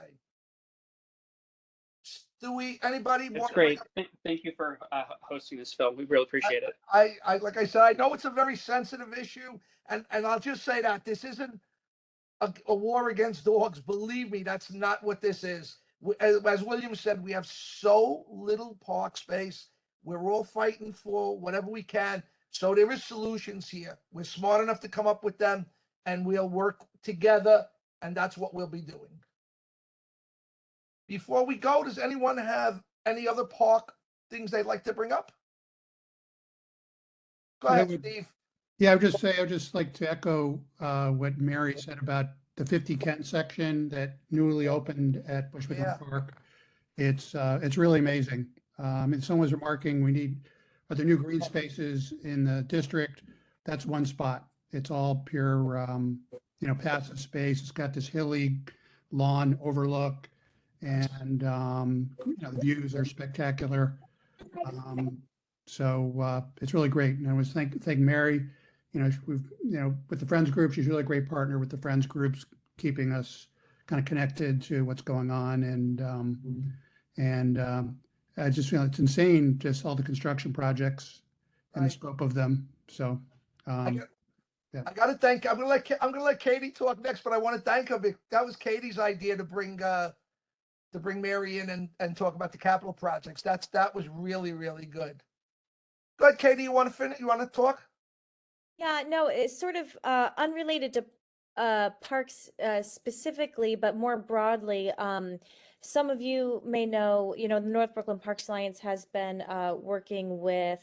Anybody That's want great. Thank you for hosting this, Phil. We really appreciate it. I like I said, I know it's a very sensitive issue, and I'll just say that this isn't a war against dogs. Believe me, that's not what this is. As William said, we have so little park space. We're all fighting for whatever we can. So there is solutions here. We're smart enough to come up with them, and we'll work together, and that's what we'll be doing. Before we go, does anyone have any other park things they'd like to bring up? Go ahead, Steve. Yeah, I would just like to echo what Mary said about the 50 Kent section that newly opened at Bushwick Park. It's really amazing. And someone was remarking we need the new green spaces in the district. That's one spot. It's all pure, passive space. It's got this hilly lawn overlook, and the views are spectacular. So it's really great. And I was thank Mary. We've with the Friends group, she's really a great partner with the Friends groups, keeping us kind of connected to what's going on. And I just feel it's insane, just all the construction projects and the scope of them. So yeah. I gotta thank. I'm gonna let Katie talk next, but I want to thank her. That was Katie's idea to bring Mary in and talk about the capital projects. That was really, really good. Go ahead, Katie. You want to finish? You want to talk? Yeah, no, it's sort of unrelated to parks specifically, but more broadly. Some of you may know, the North Brooklyn Parks Alliance has been working with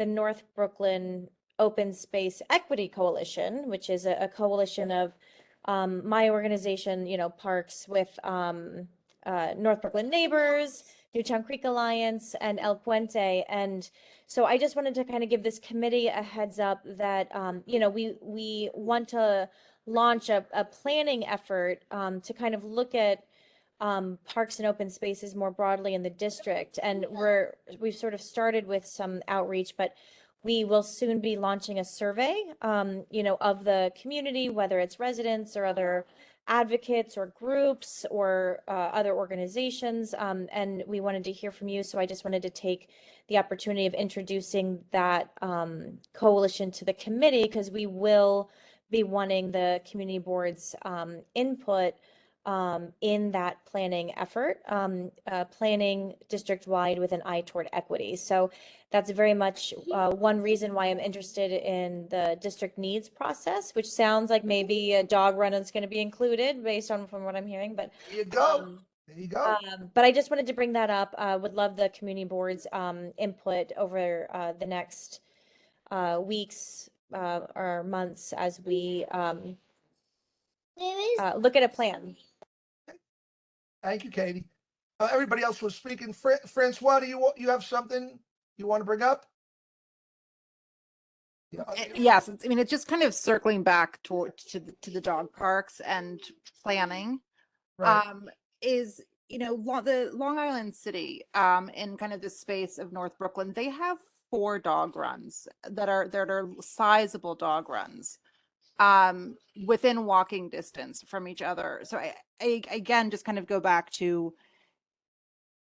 the North Brooklyn Open Space Equity Coalition, which is a coalition of my organization, parks with North Brooklyn Neighbors, Newtown Creek Alliance, and El Puente. And so I just wanted to kind of give this committee a heads up that, we want to launch a planning effort to kind of look at parks and open spaces more broadly in the district. And we've sort of started with some outreach, but we will soon be launching a survey, of the community, whether it's residents or other advocates or groups or other organizations. And we wanted to hear from you. So I just wanted to take the opportunity of introducing that coalition to the committee, because we will be wanting the community board's input in that planning effort, planning district-wide with an eye toward equity. So that's very much one reason why I'm interested in the district needs process, which sounds like maybe a dog run is going to be included based on from what I'm hearing. But There you go. There you go. but I just wanted to bring that up. Would love the community board's input over the next weeks or months as we look at a plan. Thank you, Katie. Everybody else was speaking. Francois, do you have something you want to bring up? Yes, I mean, it's just kind of circling back to the dog parks and planning. Right. Is the Long Island City in kind of the space of North Brooklyn, they have 4 dog runs that are sizable dog runs within walking distance from each other. So I again just kind of go back to,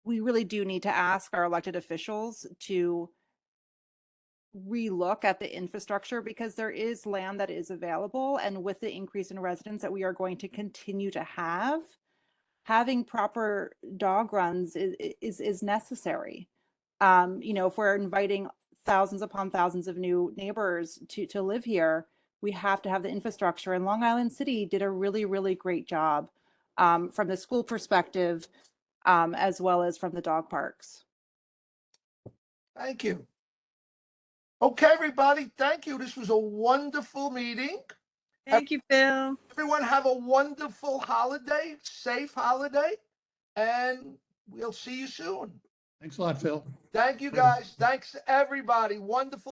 we really do need to ask our elected officials to relook at the infrastructure, because there is land that is available, and with the increase in residents that we are going to continue to have, having proper dog runs is necessary. If we're inviting thousands upon thousands of new neighbors to live here, we have to have the infrastructure. And Long Island City did a really, really great job from the school perspective, as well as from the dog parks. Thank you. Okay, everybody. Thank you. This was a wonderful meeting. Thank you, Phil. Everyone have a wonderful holiday, safe holiday, and we'll see you soon. Thanks a lot, Phil. Thank you, guys. Thanks to everybody. Wonderful.